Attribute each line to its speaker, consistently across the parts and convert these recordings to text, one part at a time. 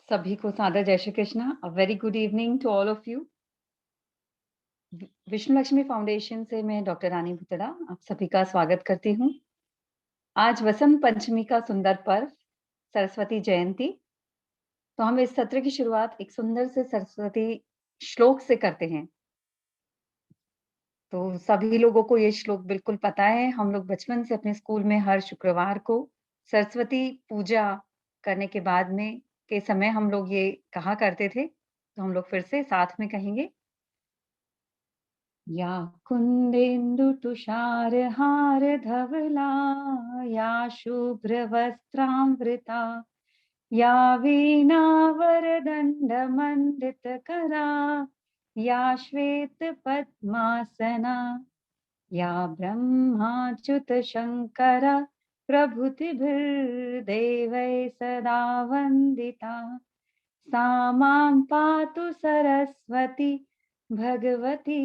Speaker 1: सभी को सादर जय Shri Krishna. A very good evening to all of you. Vishnu Lakshmi foundation से मैं डॉक्टर रानी भुतड़ा आप सभी का स्वागत करती हूँ। आज वसंत पंचमी का सुंदर पर्व सरस्वती जयंती। तो हम इस सत्र की शुरुआत एक सुंदर से सरस्वती श्लोक से करते हैं। तो सभी लोगों को ये श्लोक बिल्कुल पता है। हम लोग बचपन से अपने स्कूल में हर शुक्रवार को सरस्वती पूजा करने के बाद में के समय हम लोग ये कहा करते थे। तो हम लोग फिर से साथ में कहेंगे। या कुन्देन्दुतुषारहारधवला या शुभ्रवस्त्रांवृता या वीणावरदण्डमण्डितकरा या श्वेतपद्मासना या ब्रह्माच्युतशङ्कर प्रभृतिभिर्देवैः सदा वन्दिता सा मां पातु सरस्वती भगवती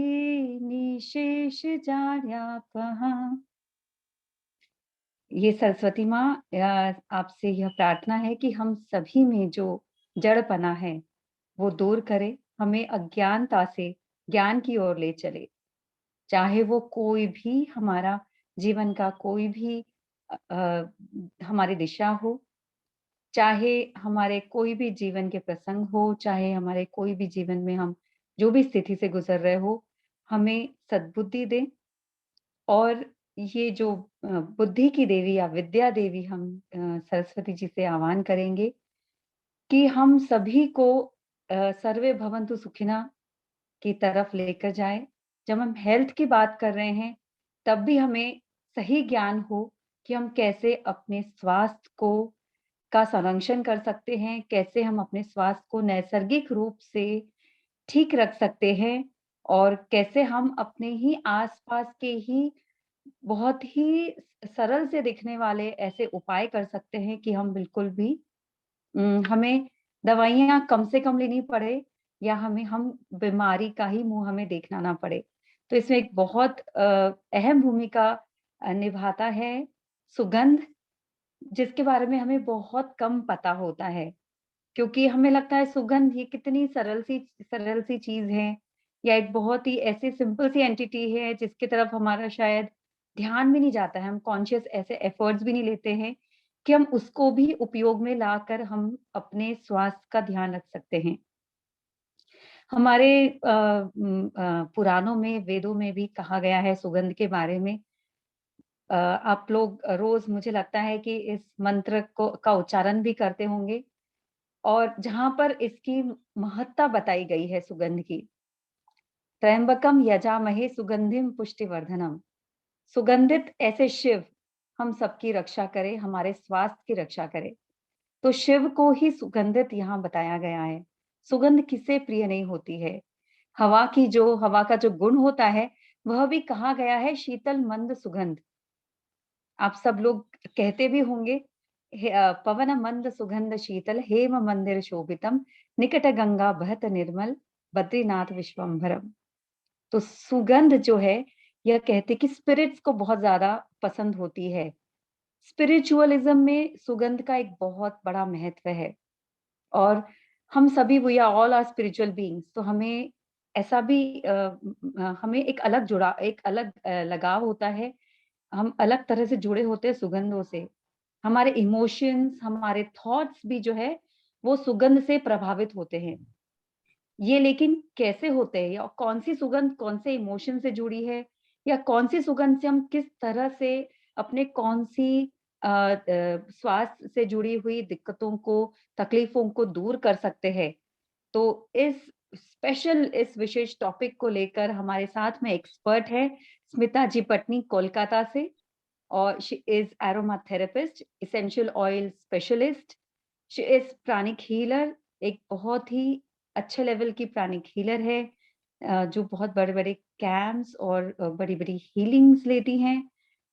Speaker 1: निशेषजाड्यापहा। ये सरस्वती माँ आपसे यह प्रार्थना है कि हम सभी में जो जड़पना है वो दूर करे, हमें अज्ञानता से ज्ञान की ओर ले चले। चाहे वो कोई भी हमारा जीवन का कोई भी हमारी दिशा हो, चाहे हमारे कोई भी जीवन के प्रसंग हो, चाहे हमारे कोई भी जीवन में हम जो भी स्थिति से गुज़र रहे हो, हमें सद्बुद्धि दें और ये जो बुद्धि की देवी या विद्या देवी हम सरस्वती जी से आह्वान करेंगे कि हम सभी को सर्वे भवन्तु सुखिनः की तरफ लेकर जाएँ। जब हम हेल्थ की बात कर रहे हैं, तब भी हमें सही ज्ञान हो कि हम कैसे अपने स्वास्थ्य को का संरक्षण कर सकते हैं, कैसे हम अपने स्वास्थ्य को नैसर्गिक रूप से ठीक रख सकते हैं और कैसे हम अपने ही आस-पास के ही बहुत ही सरल से दिखने वाले ऐसे उपाय कर सकते हैं कि हम बिल्कुल भी हमें दवाइयाँ कम से कम लेनी पड़े या हम बीमारी का ही मुँह हमें देखना ना पड़े। तो इसमें एक बहुत अहम भूमिका निभाता है सुगंध, जिसके बारे में हमें बहुत कम पता होता है। क्योंकि हमें लगता है सुगंध ये कितनी सरल सी चीज़ है या एक बहुत ही ऐसी सिंपल सी एंटिटी है जिसकी तरफ हमारा शायद ध्यान भी नहीं जाता है। हम कॉन्शियस ऐसे एफर्ट्स भी नहीं लेते हैं कि हम उसको भी उपयोग में लाकर हम अपने स्वास्थ्य का ध्यान रख सकते हैं। हमारे पुराणों में, वेदों में भी कहा गया है सुगंध के बारे में। आप लोग रोज़ मुझे लगता है कि इस मंत्र को का उच्चारण भी करते होंगे और जहाँ पर इसकी महत्ता बताई गई है सुगंध की। त्र्यंबकम यजामहे सुगंधिम पुष्टिवर्धनम। सुगंधित ऐसे शिव हम सबकी रक्षा करे, हमारे स्वास्थ्य की रक्षा करे। तो शिव को ही सुगंधित यहाँ बताया गया है। सुगंध किसे प्रिय नहीं होती है। हवा का जो गुण होता है, वह भी कहा गया है शीतल मंद सुगंध। आप सब लोग कहते भी होंगे पवन मंद सुगंध शीतल हेम मंदिर शोभितम निकट गंगा बहत निर्मल बद्रीनाथ विश्वम्भरम। तो सुगंध जो है यह कहते कि स्पिरिट्स को बहुत ज्यादा पसंद होती है। स्पिरिचुअलिज्म में सुगंध का एक बहुत बड़ा महत्व है और हम सभी we are all are spiritual beings. तो हमें ऐसा भी हमें एक अलग लगाव होता है। हम अलग तरह से जुड़े होते हैं सुगंधों से। हमारे इमोशंस, हमारे थॉट्स भी जो है वो सुगंध से प्रभावित होते हैं। ये लेकिन कैसे होते हैं या कौन-सी सुगंध कौन से इमोशन से जुड़ी है या कौन-सी सुगंध से हम किस तरह से अपने कौन-सी स्वास्थ्य से जुड़ी हुई दिक्कतों को, तकलीफों को दूर कर सकते हैं। तो इस विशेष टॉपिक को लेकर हमारे साथ में एक्सपर्ट है स्मिता जी पटनी कोलकाता से और she is aromatherapist, essential oil specialist, she is pranic healer, एक बहुत ही अच्छे लेवल की प्राणिक हीलर है जो बहुत बड़े-बड़े कैंप्स और बड़ी-बड़ी हीलिंग्स लेती हैं,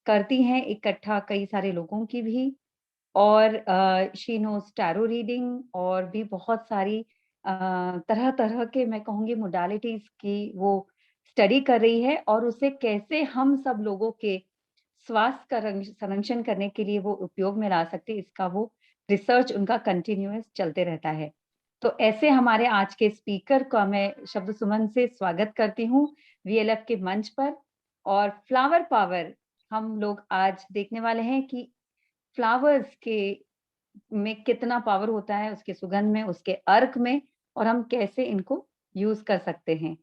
Speaker 1: करती हैं इकट्ठा कई सारे लोगों की भी और शी नोज़ टैरो रीडिंग और भी बहुत सारी तरह-तरह के मैं कहूँगी मोडालिटीज़ की वो स्टडी कर रही है और उसे कैसे हम सब लोगों के स्वास्थ्य का संरक्षण करने के लिए वो उपयोग में ला सकते हैं, इसका वो रिसर्च उनका कंटिन्यूअस चलते रहता है। तो ऐसे हमारे आज के स्पीकर का मैं शब्द सुमन से स्वागत करती हूँ वीएलएफ के मंच पर। और फ्लावर पावर हम लोग आज देखने वाले हैं कि फ्लावर्स के में कितना पावर होता है, उसके सुगंध में, उसके अर्क में, और हम कैसे इनको यूज कर सकते हैं।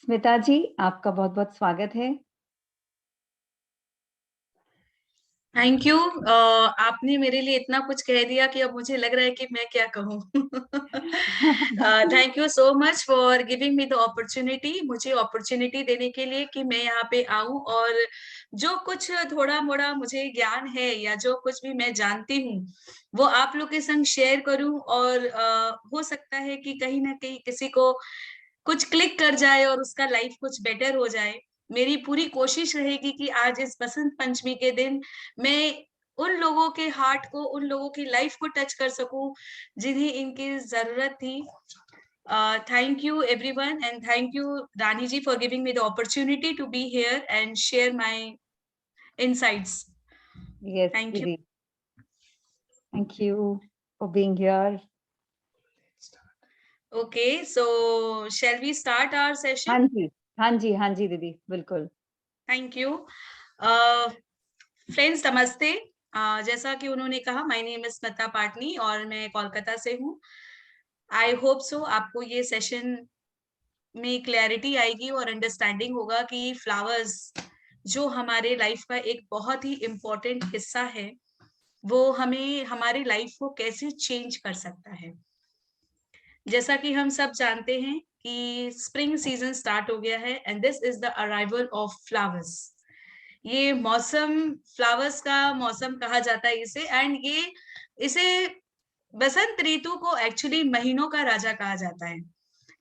Speaker 1: स्मिता जी, आपका बहुत-बहुत स्वागत है।
Speaker 2: Thank you. आपने मेरे लिए इतना कुछ कह दिया कि अब मुझे लग रहा है कि मैं क्या कहूँ। Thank you so much for giving me the opportunity, मुझे अपॉर्चुनिटी देने के लिए कि मैं यहाँ पे आऊं और जो कुछ थोड़ा मोड़ा मुझे ज्ञान है या जो कुछ भी मैं जानती हूँ वो आप लोग के संग शेयर करूं। और हो सकता है कि कहीं ना कहीं किसी को कुछ क्लिक कर जाए और उसका लाइफ कुछ बेटर हो जाए। मेरी पूरी कोशिश रहेगी कि आज इस बसंत पंचमी के दिन मैं उन लोगों के हार्ट को, उन लोगों की लाइफ को टच कर सकूं जिन्हें इनकी जरूरत थी। Thank you everyone and thank you Rani ji for giving me the opportunity to be here and share my insights.
Speaker 1: Yes
Speaker 2: thank you.
Speaker 1: दीदी, thank you for being here.
Speaker 2: Okay, so shall we start our session?
Speaker 1: हाँ जी, हाँ जी, हाँ जी दीदी, बिल्कुल।
Speaker 2: Thank you. Friends नमस्ते। जैसा कि उन्होंने कहा, my name is Smita Patni और मैं कोलकाता से हूँ। आई होप सो आपको ये सेशन में क्लैरिटी आएगी और अंडरस्टैंडिंग होगा कि फ्लावर्स जो हमारे लाइफ का एक बहुत ही इम्पोर्टेंट हिस्सा है वो हमें हमारी लाइफ को कैसे चेंज कर सकता है। जैसा कि हम सब जानते हैं कि स्प्रिंग सीजन स्टार्ट हो गया है and this is the arrival of flowers. ये मौसम, फ्लावर्स का मौसम कहा जाता है इसे, एंड ये इसे बसंत ऋतु को एक्चुअली महीनों का राजा कहा जाता है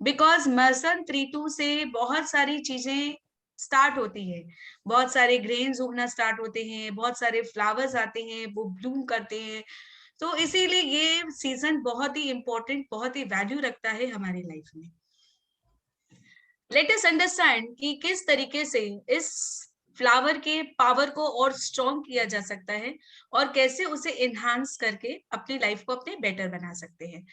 Speaker 2: बिकॉज बसंत ऋतु से बहुत सारी चीजें स्टार्ट होती है। बहुत सारे ग्रेन्स उगना स्टार्ट होते हैं, बहुत सारे फ्लावर्स आते हैं, वो ब्लूम करते हैं। तो इसीलिए ये सीजन बहुत ही इंपॉर्टेंट, बहुत ही वैल्यू रखता है हमारी लाइफ में। लेट अस अंडरस्टैंड कि किस तरीके से इस फ्लावर के पावर को और स्ट्रॉन्ग किया जा सकता है और कैसे उसे एनहांस करके अपनी लाइफ को अपने बेटर बना सकते हैं।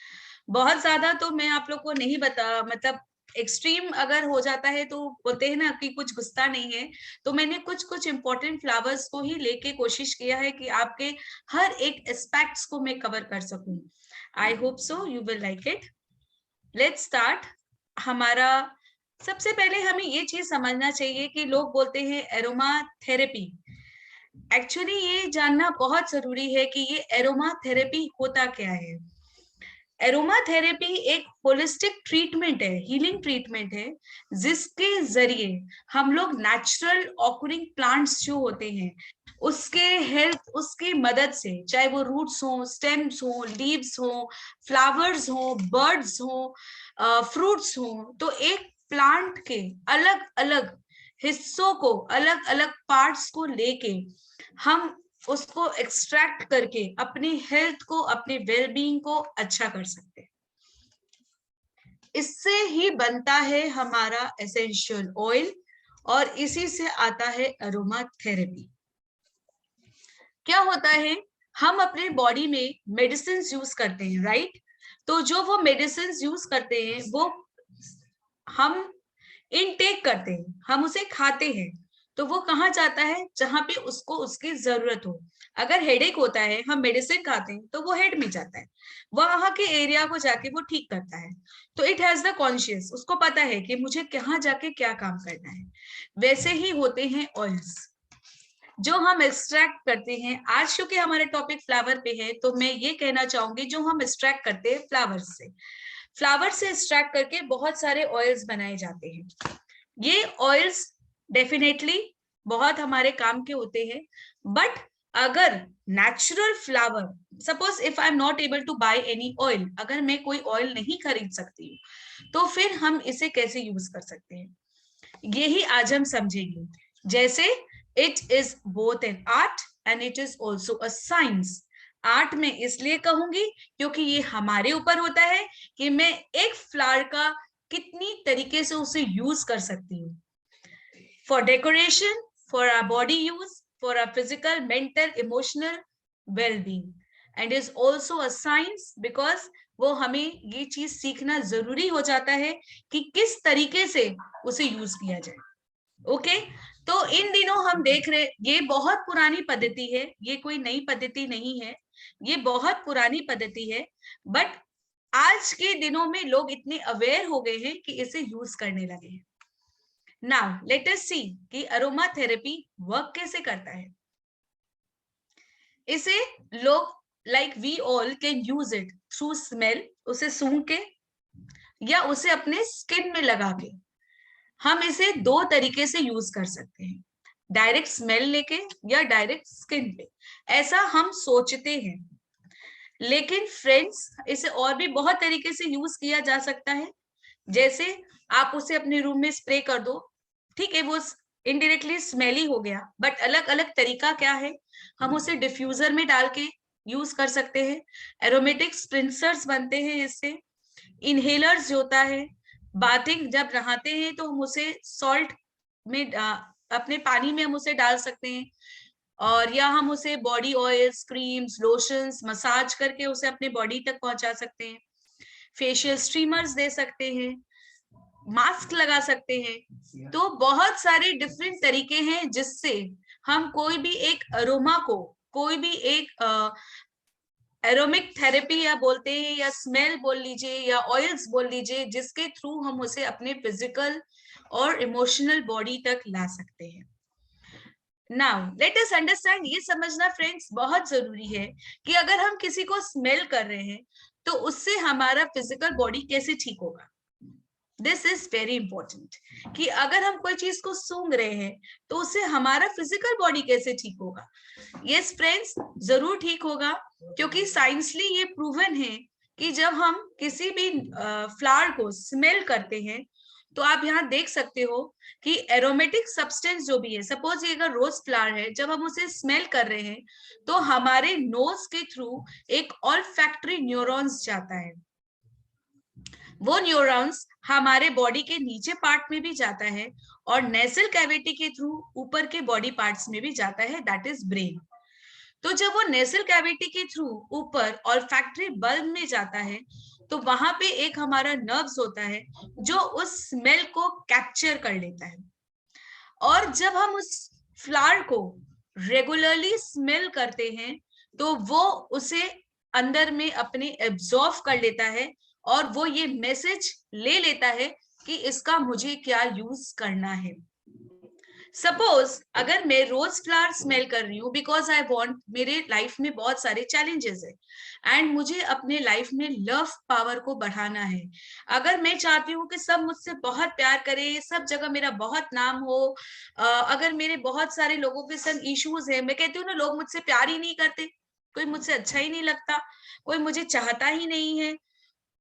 Speaker 2: बहुत ज्यादा तो मैं आप लोग को नहीं बता, मतलब एक्सट्रीम अगर हो जाता है तो बोलते हैं ना कि कुछ गुस्सा नहीं है। तो मैंने कुछ कुछ इंपॉर्टेंट फ्लावर्स को ही लेके कोशिश किया है कि आपके हर एक एस्पेक्ट्स को मैं कवर कर सकूं। I hope so you will like it. Let's start. हमारा सबसे पहले हमें ये चीज समझना चाहिए कि लोग बोलते हैं एरोमा थेरेपी। एक्चुअली ये जानना बहुत जरूरी है कि ये एरोमा थेरेपी होता क्या है। एरोमा थेरेपी एक होलिस्टिक ट्रीटमेंट है, हीलिंग ट्रीटमेंट है, जिसके जरिए हम लोग नेचुरल ऑकरिंग प्लांट्स जो होते हैं उसके हेल्थ, उसकी मदद से, चाहे वो रूट्स हो, स्टेम्स हो, लीव्स हो, फ्लावर्स हो, बर्ड्स हो, फ्रूट्स हो, तो एक प्लांट के अलग अलग हिस्सों को, अलग अलग पार्ट्स को लेके हम उसको एक्सट्रैक्ट करके अपनी हेल्थ को, अपने वेलबींग को अच्छा कर सकते हैं। इससे ही बनता है हमारा एसेंशियल ऑयल और इसी से आता है अरोमा थेरेपी। क्या होता है, हम अपने बॉडी में मेडिसिन यूज करते हैं, राइट? तो जो वो मेडिसिन यूज करते हैं वो हम इनटेक करते हैं, हम उसे खाते हैं। तो वो कहाँ जाता है? जहां पे उसको उसकी जरूरत हो। अगर हेडेक होता है, हम मेडिसिन खाते हैं तो वो हेड में जाता है, वहां के एरिया को जाके वो ठीक करता है। तो इट हैज द कॉन्शियस, उसको पता है कि मुझे कहाँ जाके क्या काम करना है। वैसे ही होते हैं ऑयल्स जो हम एक्सट्रैक्ट करते हैं। आज क्योंकि हमारे टॉपिक फ्लावर पे है तो मैं ये कहना चाहूंगी, जो हम एक्सट्रैक्ट करते हैं फ्लावर से एक्सट्रैक्ट करके बहुत सारे ऑयल्स बनाए जाते हैं। ये ऑयल्स डेफिनेटली बहुत हमारे काम के होते हैं। बट अगर natural flower, suppose if I am not able to buy any oil, अगर मैं कोई ऑयल नहीं खरीद सकती हूँ तो फिर हम इसे कैसे यूज कर सकते हैं, यही आज हम समझेंगे। जैसे it is both an art and it is also a science. Art में इसलिए कहूंगी क्योंकि ये हमारे ऊपर होता है कि मैं एक फ्लावर का कितनी तरीके से उसे यूज कर सकती हूँ, for decoration, for our body use, for our physical, mental, emotional well-being, and is also a science because वो हमें ये चीज सीखना जरूरी हो जाता है कि किस तरीके से उसे यूज किया जाए। ओके, तो इन दिनों हम देख रहे, ये बहुत पुरानी पद्धति है, ये कोई नई पद्धति नहीं है, ये बहुत पुरानी पद्धति है, बट आज के दिनों में लोग इतने अवेयर हो गए हैं कि इसे यूज करने लगे हैं। नाउ लेट अस सी कि अरोमा थेरेपी वर्क कैसे करता है। इसे लोग like we all can use it through smell, उसे सूंघ के या उसे अपने स्किन में लगा के। हम इसे दो तरीके से यूज कर सकते हैं, डायरेक्ट स्मेल लेके या डायरेक्ट स्किन पे, ऐसा हम सोचते हैं। लेकिन फ्रेंड्स, इसे और भी बहुत तरीके से यूज किया जा सकता है। जैसे आप उसे अपने रूम में स्प्रे कर दो, ठीक है, वो इनडायरेक्टली स्मेली हो गया, बट अलग अलग तरीका क्या है, हम उसे डिफ्यूजर में डाल के यूज कर सकते हैं। एरोमेटिक स्प्रिंसर्स बनते हैं इससे। इनहेलर्स जो होता है, बाथिंग जब नहाते हैं तो हम उसे सॉल्ट में अपने पानी में हम उसे डाल सकते हैं, और या हम उसे body oils, creams, lotions massage करके उसे अपने बॉडी तक पहुंचा सकते हैं। फेशियल स्ट्रीमर्स दे सकते हैं, मास्क लगा सकते हैं। तो बहुत सारे डिफरेंट तरीके हैं जिससे हम कोई भी एक अरोमा को, कोई भी एक एरोमिक थेरेपी या बोलते हैं, या स्मेल बोल लीजिए, या ऑयल्स बोल लीजिए, जिसके थ्रू हम उसे अपने फिजिकल और इमोशनल बॉडी तक ला सकते हैं। नाउ लेट अस अंडरस्टैंड, ये समझना फ्रेंड्स बहुत जरूरी है कि अगर हम किसी को स्मेल कर रहे हैं तो उससे हमारा फिजिकल बॉडी कैसे ठीक होगा। दिस इज वेरी इंपॉर्टेंट कि अगर हम कोई चीज को सूंघ रहे हैं तो उससे हमारा फिजिकल बॉडी कैसे ठीक होगा। यस फ्रेंड्स, जरूर ठीक होगा, क्योंकि साइंसली ये प्रूवन है कि जब हम किसी भी फ्लावर को स्मेल करते हैं तो आप यहाँ देख सकते हो कि एरोमेटिक सब्सटेंस जो भी है, सपोज ये अगर रोज फ्लावर है, जब हम उसे स्मेल कर रहे हैं तो हमारे नोज के थ्रू एक ऑल्फैक्टरी न्यूरॉन्स जाता है। वो न्यूरॉन्स हमारे बॉडी के नीचे पार्ट में भी जाता है और नेसल कैविटी के थ्रू ऊपर के बॉडी पार्ट्स में भी जाता है, दैट इज ब्रेन। तो जब वो नेसल कैविटी के थ्रू ऊपर ऑल्फैक्टरी बल्ब में जाता है तो वहां पे एक हमारा नर्व्स होता है जो उस स्मेल को कैप्चर कर लेता है, और जब हम उस फ्लावर को रेगुलरली स्मेल करते हैं तो वो उसे अंदर में अपने एब्जॉर्व कर लेता है, और वो ये मैसेज ले लेता है कि इसका मुझे क्या यूज करना है। सपोज अगर मैं रोज फ्लावर स्मेल कर रही हूँ बिकॉज आई वॉन्ट, मेरे लाइफ में बहुत सारे चैलेंजेस है एंड मुझे अपने लाइफ में लव पावर को बढ़ाना है। अगर मैं चाहती हूँ कि सब मुझसे बहुत प्यार करें, सब जगह मेरा बहुत नाम हो, अगर मेरे बहुत सारे लोगों के संग इश्यूज है, मैं कहती हूँ ना लोग मुझसे प्यार ही नहीं करते, कोई मुझसे अच्छा ही नहीं लगता, कोई मुझे चाहता ही नहीं है।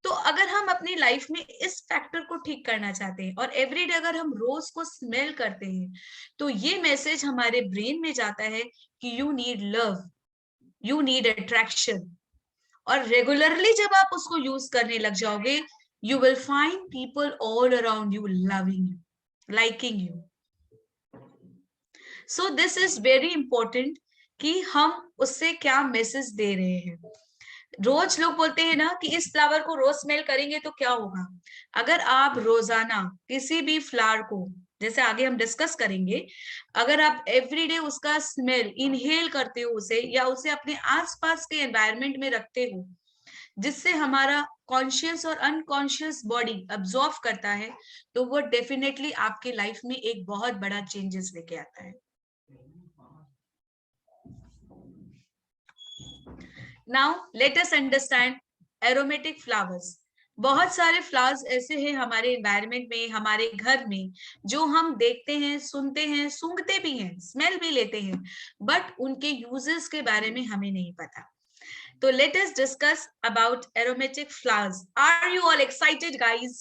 Speaker 2: तो अगर हम अपनी लाइफ में इस फैक्टर को ठीक करना चाहते हैं और एवरीडे अगर हम रोज को स्मेल करते हैं तो ये मैसेज हमारे ब्रेन में जाता है कि you need love, you need attraction. और रेगुलरली जब आप उसको यूज करने लग जाओगे, you will find people all around you loving you, liking you. So this is very important कि हम उससे क्या मैसेज दे रहे हैं। रोज लोग बोलते हैं ना कि इस फ्लावर को रोज स्मेल करेंगे तो क्या होगा। अगर आप रोजाना किसी भी फ्लावर को, जैसे आगे हम डिस्कस करेंगे, अगर आप एवरीडे उसका स्मेल इनहेल करते हो उसे, या उसे अपने आसपास के एनवायरनमेंट में रखते हो, जिससे हमारा कॉन्शियस और अनकॉन्शियस बॉडी अब्सॉर्व करता है, तो वो डेफिनेटली आपके लाइफ में एक बहुत बड़ा चेंजेस लेके आता है। Now let us understand aromatic flowers. बहुत सारे फ्लावर्स ऐसे हैं हमारे एनवायरनमेंट में, हमारे घर में, जो हम देखते हैं, सुनते हैं, सूंघते भी हैं, स्मेल भी लेते हैं, बट उनके यूजेस के बारे में हमें नहीं पता। तो let us discuss about aromatic flowers. Are you all excited guys?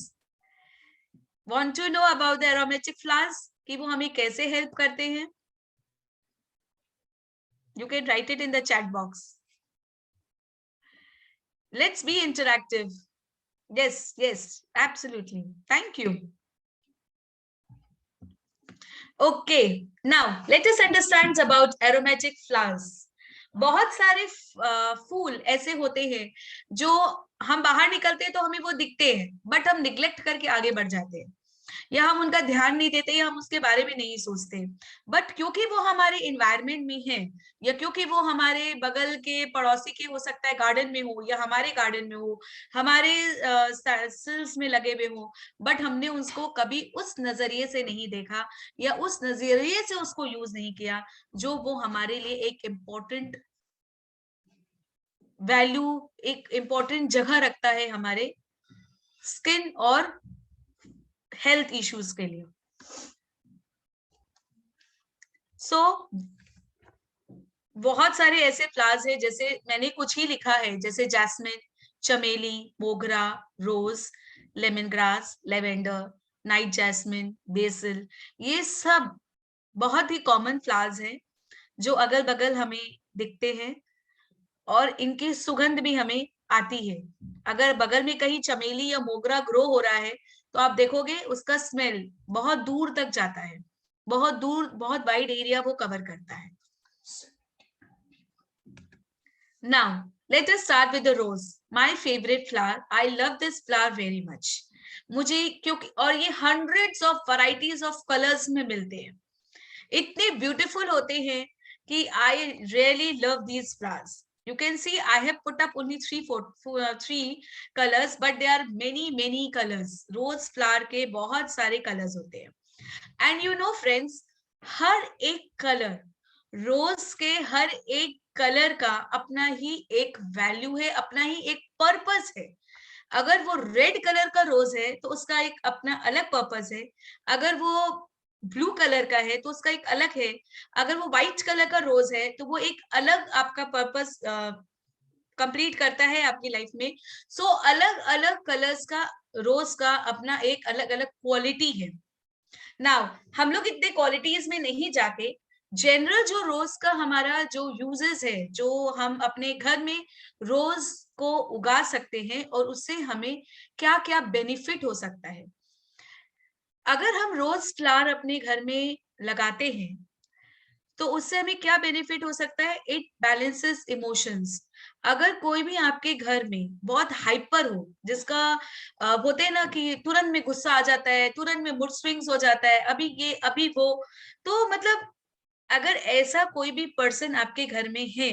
Speaker 2: Want to know about the aromatic flowers कि वो हमें कैसे हेल्प करते हैं? You can write it in the chat box. Let's be interactive. Yes, yes, absolutely. Thank you. Okay, now let us understand about aromatic flowers. बहुत सारे फूल ऐसे होते हैं जो हम बाहर निकलते हैं तो हमें वो दिखते हैं, बट हम निग्लेक्ट करके आगे बढ़ जाते हैं, या हम उनका ध्यान नहीं देते, या हम उसके बारे में नहीं सोचते। बट क्योंकि वो हमारे इन्वायरमेंट में है, या क्योंकि वो हमारे बगल के पड़ोसी के हो सकता है गार्डन में हो, या हमारे गार्डन में हो, हमारे सिल्स में लगे हुए हो, बट हमने उसको कभी उस नजरिए से नहीं देखा, या उस नजरिए से उसको यूज नहीं किया जो वो हमारे लिए एक इम्पोर्टेंट वैल्यू, एक इम्पोर्टेंट जगह रखता है हमारे स्किन और हेल्थ इश्यूज के लिए। सो बहुत सारे ऐसे फ्लावर्स हैं, जैसे मैंने कुछ ही लिखा है, जैसे जैस्मिन, चमेली, मोगरा, rose, lemongrass, lavender, night jasmine, basil, ये सब बहुत ही कॉमन फ्लावर्स हैं जो अगल बगल हमें दिखते हैं, और इनकी सुगंध भी हमें आती है। अगर बगल में कहीं चमेली या मोगरा ग्रो हो रहा है तो आप देखोगे उसका स्मेल बहुत दूर तक जाता है, बहुत दूर, बहुत वाइड एरिया वो कवर करता है। Now, let us start with the rose. My favorite flower. I love this flower very much. मुझे क्योंकि, और ये hundreds of varieties of colors में मिलते हैं, इतने beautiful होते हैं कि I really love these flowers. You can see I have put up only three colors, but there are many colors. Rose flower के बहुत सारे colors होते हैं. And you know friends, हर एक color, रोज के हर एक कलर का अपना ही एक वैल्यू है, अपना ही एक पर्पस है। अगर वो रेड कलर का रोज है तो उसका एक अपना अलग पर्पस है, अगर वो ब्लू कलर का है तो उसका एक अलग है, अगर वो व्हाइट कलर का रोज है तो वो एक अलग आपका पर्पस कंप्लीट करता है आपकी लाइफ में। सो अलग अलग कलर्स का रोज का अपना एक अलग अलग क्वालिटी है। नाउ हम लोग इतने क्वालिटीज में नहीं जाते, जनरल जो रोज का हमारा जो यूजेस है, जो हम अपने घर में रोज को उगा सकते हैं और उससे हमें क्या क्या बेनिफिट हो सकता है। अगर हम रोज फ्लावर अपने घर में लगाते हैं तो उससे हमें क्या बेनिफिट हो सकता है? It balances emotions. अगर कोई भी आपके घर में बहुत हाइपर हो, जिसका होते हैं ना कि तुरंत में गुस्सा आ जाता है, तुरंत में मूड स्विंग्स हो जाता है, अभी ये अभी वो, तो मतलब अगर ऐसा कोई भी पर्सन आपके घर में है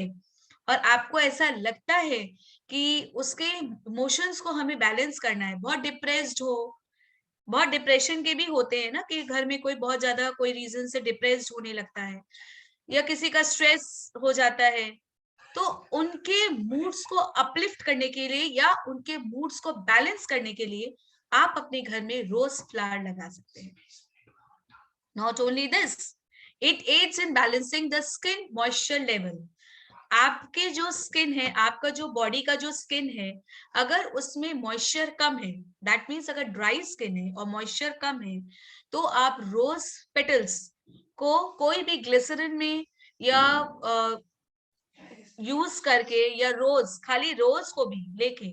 Speaker 2: और आपको ऐसा लगता है कि उसके इमोशंस को हमें बैलेंस करना है, बहुत डिप्रेस्ड हो, बहुत डिप्रेशन के भी होते हैं ना कि घर में कोई बहुत ज्यादा कोई रीजन से डिप्रेस्ड होने लगता है, या किसी का स्ट्रेस हो जाता है, तो उनके मूड्स को अपलिफ्ट करने के लिए या उनके मूड्स को बैलेंस करने के लिए आप अपने घर में रोज फ्लावर लगा सकते हैं। Not only this, it adds in balancing the skin moisture level. आपके जो स्किन है, आपका जो बॉडी का जो स्किन है, अगर उसमें मॉइस्चर कम है, दैट मीन्स अगर ड्राई स्किन है और मॉइस्चर कम है, तो आप रोज पेटल्स को कोई भी ग्लिसरीन में या यूज करके, या रोज, खाली रोज को भी लेके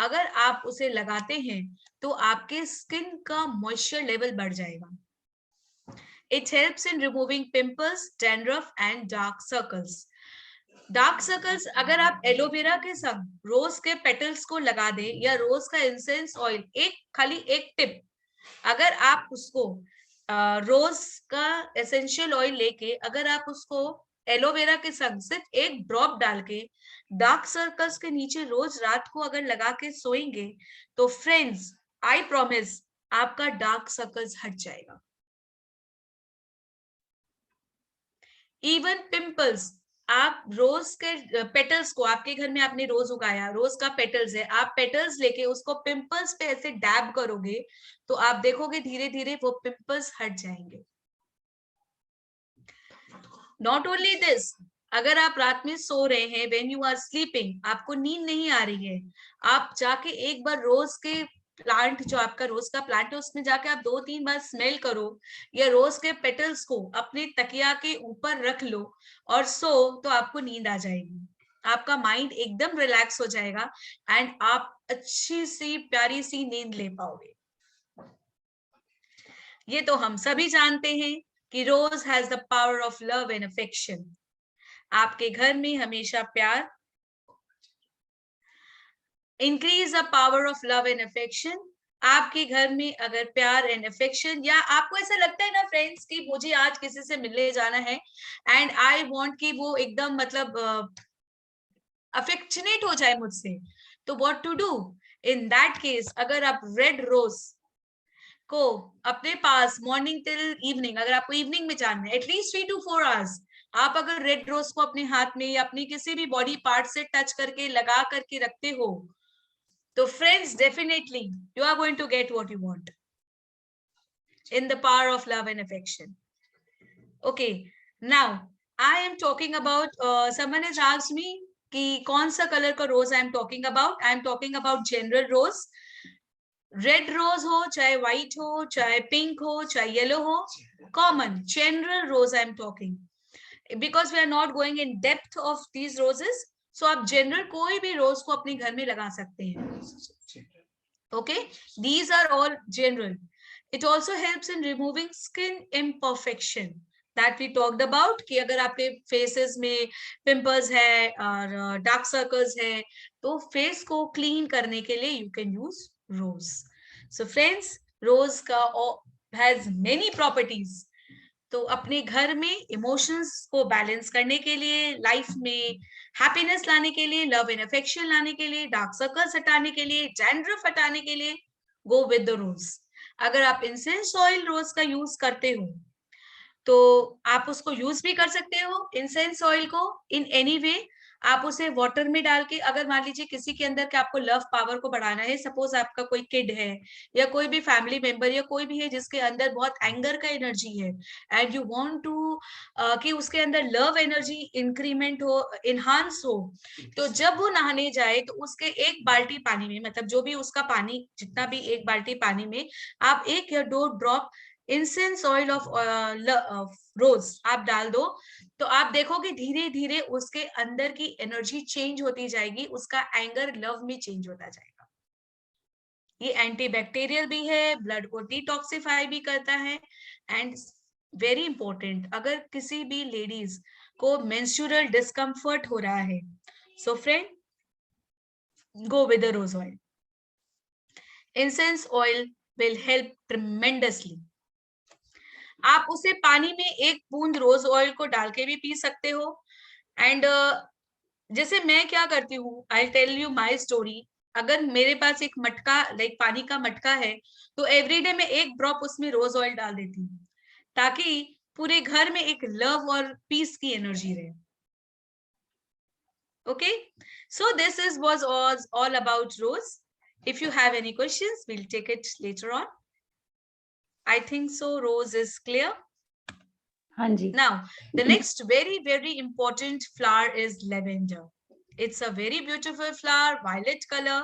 Speaker 2: अगर आप उसे लगाते हैं तो आपके स्किन का मॉइस्चर लेवल बढ़ जाएगा। It helps in removing pimples, dandruff and dark circles. Dark circles, अगर आप एलोवेरा के संग रोज के पेटल्स को लगा दे, या रोज का इंसेंस ऑयल, एक खाली एक टिप, अगर आप उसको रोज का एसेंशियल ऑयल लेके अगर आप उसको एलोवेरा के संग सिर्फ एक ड्रॉप डाल के डार्क सर्कल्स के नीचे रोज रात को अगर लगा के सोएंगे, तो फ्रेंड्स आई प्रॉमिस आपका डार्क सर्कल्स हट जाएगा। इवन पिंपल्स, आप रोज के पेटल्स को, आपके घर में आपने रोज उगाया, रोज का पेटल्स है, आप पेटल्स लेके उसको पिंपल्स पे ऐसे डैब करोगे तो आप देखोगे धीरे धीरे वो पिंपल्स हट जाएंगे। नॉट ओनली दिस, अगर आप रात में सो रहे हैं, व्हेन यू आर स्लीपिंग, आपको नींद नहीं आ रही है, आप जाके एक बार रोज के प्लांट, जो आपका रोज का प्लांट है, उसमें जाके आप 2-3 बार स्मेल करो, या रोज के पेटल्स को अपने तकिया के ऊपर रख लो और सो, तो आपको नींद आ जाएगी, आपका माइंड एकदम रिलैक्स हो जाएगा एंड आप अच्छी सी प्यारी सी नींद ले पाओगे। ये तो हम सभी जानते हैं कि rose has the power of love and affection. आपके घर में हमेशा प्यार, increase the power of love and affection. आपके घर में अगर प्यार एंड अफेक्शन, या आपको ऐसा लगता है ना फ्रेंड्स कि मुझे आज किसी से मिलने जाना है एंड आई वांट कि वो एकदम मतलब अफेक्शनेट हो जाए मुझसे, तो what to do in that case, अगर आप रेड रोज को अपने पास मॉर्निंग टिल इवनिंग, अगर आपको इवनिंग में जाना है एटलीस्ट 3 to 4 hours, आप अगर रेड रोज को अपने हाथ में या अपनी किसी भी बॉडी पार्ट से टच करके लगा करके रखते हो, तो friends definitely you are going to get what you want in the power of love and affection. Okay, now I am talking about someone has asked me कि कौन सा कलर का rose I am talking about. I am talking about general rose. Red rose हो, चाहे white हो, चाहे pink हो, चाहे येलो हो, common general rose I am talking, because we are not going in depth of these roses. So आप general कोई भी रोज को अपने घर में लगा सकते हैं। Okay, these are all general. It also helps in removing skin imperfection that we talked about, कि अगर आपके फेसेस में पिंपल्स है और डार्क सर्कल्स है, तो फेस को क्लीन करने के लिए you can use rose. So friends, rose का हैज मेनी प्रॉपर्टीज। तो अपने घर में इमोशंस को बैलेंस करने के लिए, लाइफ में हैप्पीनेस लाने के लिए, लव एंड अफेक्शन लाने के लिए, डार्क सर्कल्स हटाने के लिए, डैंड्रफ हटाने के लिए, गो विद द रोज। अगर आप इंसेंस ऑयल रोज का यूज करते हो तो आप उसको यूज भी कर सकते हो, इंसेंस ऑयल को इन एनी वे। आप उसे वाटर में डाल के, अगर मान लीजिए किसी के अंदर के आपको लव पावर को बढ़ाना है, सपोज आपका कोई किड है या कोई भी फैमिली मेंबर या कोई भी है जिसके अंदर बहुत एंगर का एनर्जी है एंड यू वांट टू कि उसके अंदर लव एनर्जी इंक्रीमेंट हो, इनहांस हो, तो जब वो नहाने जाए तो उसके 1 बाल्टी पानी में, मतलब जो भी उसका पानी जितना भी 1 बाल्टी पानी में आप 1 या 2 ड्रॉप इंसेंस ऑयल ऑफ रोज आप डाल दो, तो आप देखोगे धीरे धीरे उसके अंदर की एनर्जी चेंज होती जाएगी, उसका एंगर लव में चेंज होता जाएगा। ये एंटीबैक्टीरियल भी है, ब्लड को डिटॉक्सिफाई भी करता है, एंड वेरी इंपॉर्टेंट, अगर किसी भी लेडीज को मेंस्ट्रुअल डिस्कम्फर्ट हो रहा है, so friend go with the rose oil. Incense oil will help tremendously. आप उसे पानी में 1 बूंद रोज ऑयल को डाल के भी पी सकते हो। एंड जैसे मैं क्या करती हूँ, I tell you my story. अगर मेरे पास एक मटका, लाइक पानी का मटका है, तो एवरीडे में 1 ड्रॉप उसमें रोज ऑयल डाल देती हूँ, ताकि पूरे घर में एक लव और पीस की एनर्जी रहे। Okay, so this is was all about rose. If you have any questions, we'll take it later on. I think so rose is clear.
Speaker 1: हाँ जी।
Speaker 2: Now, the next very, very important flower is lavender. It's a very beautiful flower, violet color.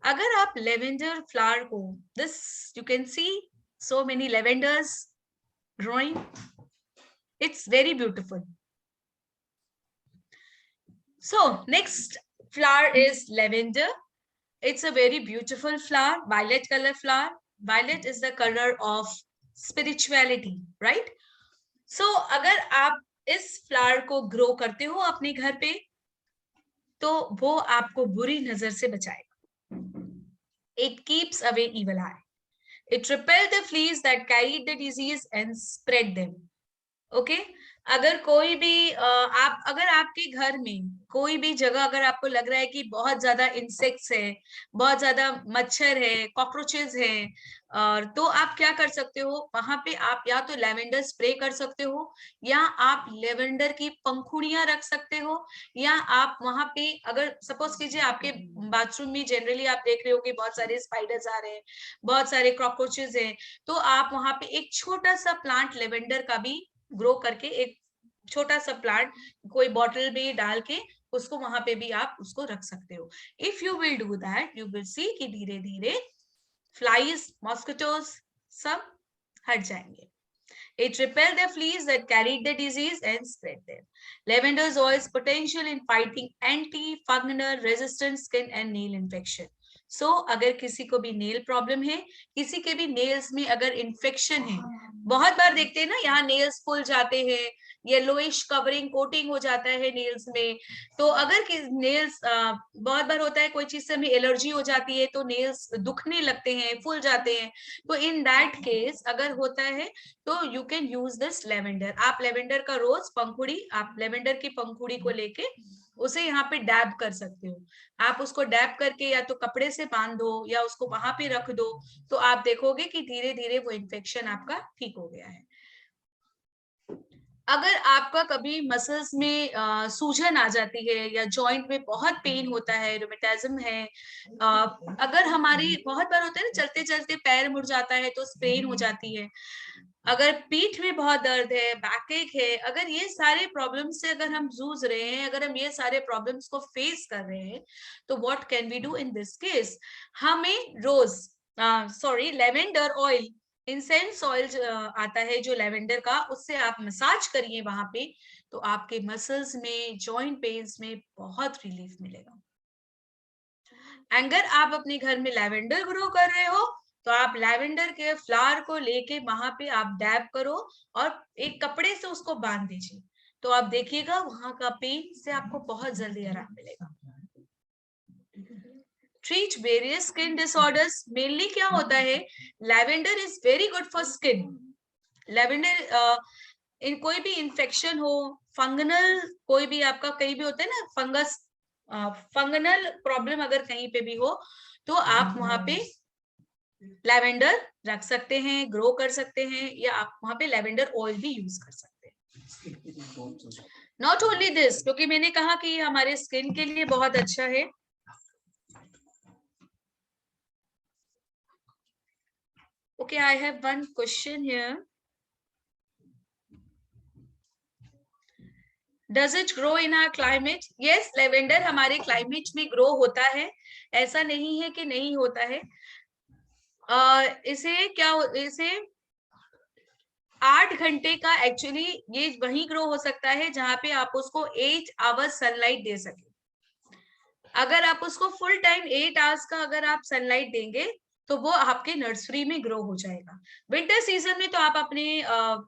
Speaker 2: अगर आप lavender flower को, this you can see so many lavenders growing. It's very beautiful. So next flower is lavender. It's a very beautiful flower, violet color flower. Violet is the color of spirituality, right? So अगर आप इस flower को grow करते हो अपने घर पे, तो वो आपको बुरी नजर से बचाएगा। It keeps away evil eye. It repel the fleas that carried the disease and spread them. Okay, अगर कोई भी अगर आपके घर में कोई भी जगह अगर आपको लग रहा है कि बहुत ज्यादा इंसेक्ट्स है, बहुत ज्यादा मच्छर है, कॉकरोचेस है, और तो आप क्या कर सकते हो, वहां पे आप या तो लेवेंडर स्प्रे कर सकते हो, या आप लेवेंडर की पंखुड़ियां रख सकते हो, या आप वहां पे अगर सपोज कीजिए आपके बाथरूम में जनरली आप देख रहे हो कि बहुत सारे स्पाइडर्स आ रहे हैं, बहुत सारे कॉकरोचेस हैं, तो आप वहां पे एक छोटा सा प्लांट लेवेंडर का भी ग्रो करके, एक छोटा सा प्लांट कोई बॉटल में डाल के उसको वहां पे भी आप उसको रख सकते हो। If you will do that, you will see कि धीरे धीरे फ्लाइज, मॉस्किटोज सब हट जाएंगे। It repelled the fleas that carried the disease and spread them. Lavender's oil's potential in fighting anti-fungal resistant skin and nail infection. सो अगर किसी को भी नेल प्रॉब्लम है, किसी के भी नेल्स में अगर इन्फेक्शन है, बहुत बार देखते हैं ना यहाँ नेल्स फूल जाते हैं, येलोइश कवरिंग कोटिंग हो जाता है नेल्स में, तो अगर नेल्स बहुत बार होता है कोई चीज से हमें एलर्जी हो जाती है तो नेल्स दुखने लगते हैं, फूल जाते हैं, तो इन दैट केस अगर होता है तो you can use this lavender. आप लेवेंडर का रोज पंखुड़ी, आप लेवेंडर की पंखुड़ी को लेके उसे यहाँ पे डैब कर सकते हो। आप उसको डैब करके या तो कपड़े से बांध दो या उसको वहां पे रख दो, तो आप देखोगे कि धीरे धीरे वो इन्फेक्शन आपका ठीक हो गया है। अगर आपका कभी मसल्स में सूजन आ जाती है या जॉइंट में बहुत पेन होता है, रूमेटिज्म है, अगर हमारी बहुत बार होता है ना चलते चलते पैर मुड़ जाता है तो स्प्रेन हो जाती है, अगर पीठ में बहुत दर्द है, बैकएक है, अगर ये सारे प्रॉब्लम्स से अगर हम जूझ रहे हैं, अगर हम ये सारे प्रॉब्लम्स को फेस कर रहे हैं, तो what can we do in this case? हमें rose lavender oil, incense oil आता है जो लेवेंडर का, उससे आप मसाज करिए वहां पे, तो आपके मसल्स में, जॉइंट पेन्स में बहुत रिलीफ मिलेगा। अगर आप अपने घर में लेवेंडर ग्रो कर रहे हो तो आप लेवेंडर के फ्लावर को लेके वहां पे आप डैब करो और एक कपड़े से उसको बांध दीजिए, तो आप देखिएगा वहां का पेन से आपको बहुत जल्दी आराम मिलेगा। Treat various skin disorders, mainly क्या होता है, lavender is very good for skin. Lavender in कोई भी इंफेक्शन हो, फंगनल कोई भी आपका कहीं भी होता है ना फंगस, फंगनल प्रॉब्लम अगर कहीं पे भी हो तो आप वहां पे लेवेंडर रख सकते हैं, ग्रो कर सकते हैं, या आप वहां पे लेवेंडर ऑयल भी यूज कर सकते हैं। नॉट ओनली दिस, क्योंकि मैंने कहा कि ये हमारे स्किन के लिए बहुत अच्छा है। Okay, I have one question here. Does it grow in our climate? Yes, lavender हमारे क्लाइमेट में ग्रो होता है, ऐसा नहीं है कि नहीं होता है। इसे 8 घंटे का एक्चुअली ये वहीं ग्रो हो सकता है जहां पे आप उसको 8 आवर्स सनलाइट दे सके। अगर आप उसको फुल टाइम 8 आवर्स का अगर आप सनलाइट देंगे तो वो आपके नर्सरी में ग्रो हो जाएगा। विंटर सीजन में तो आप अपने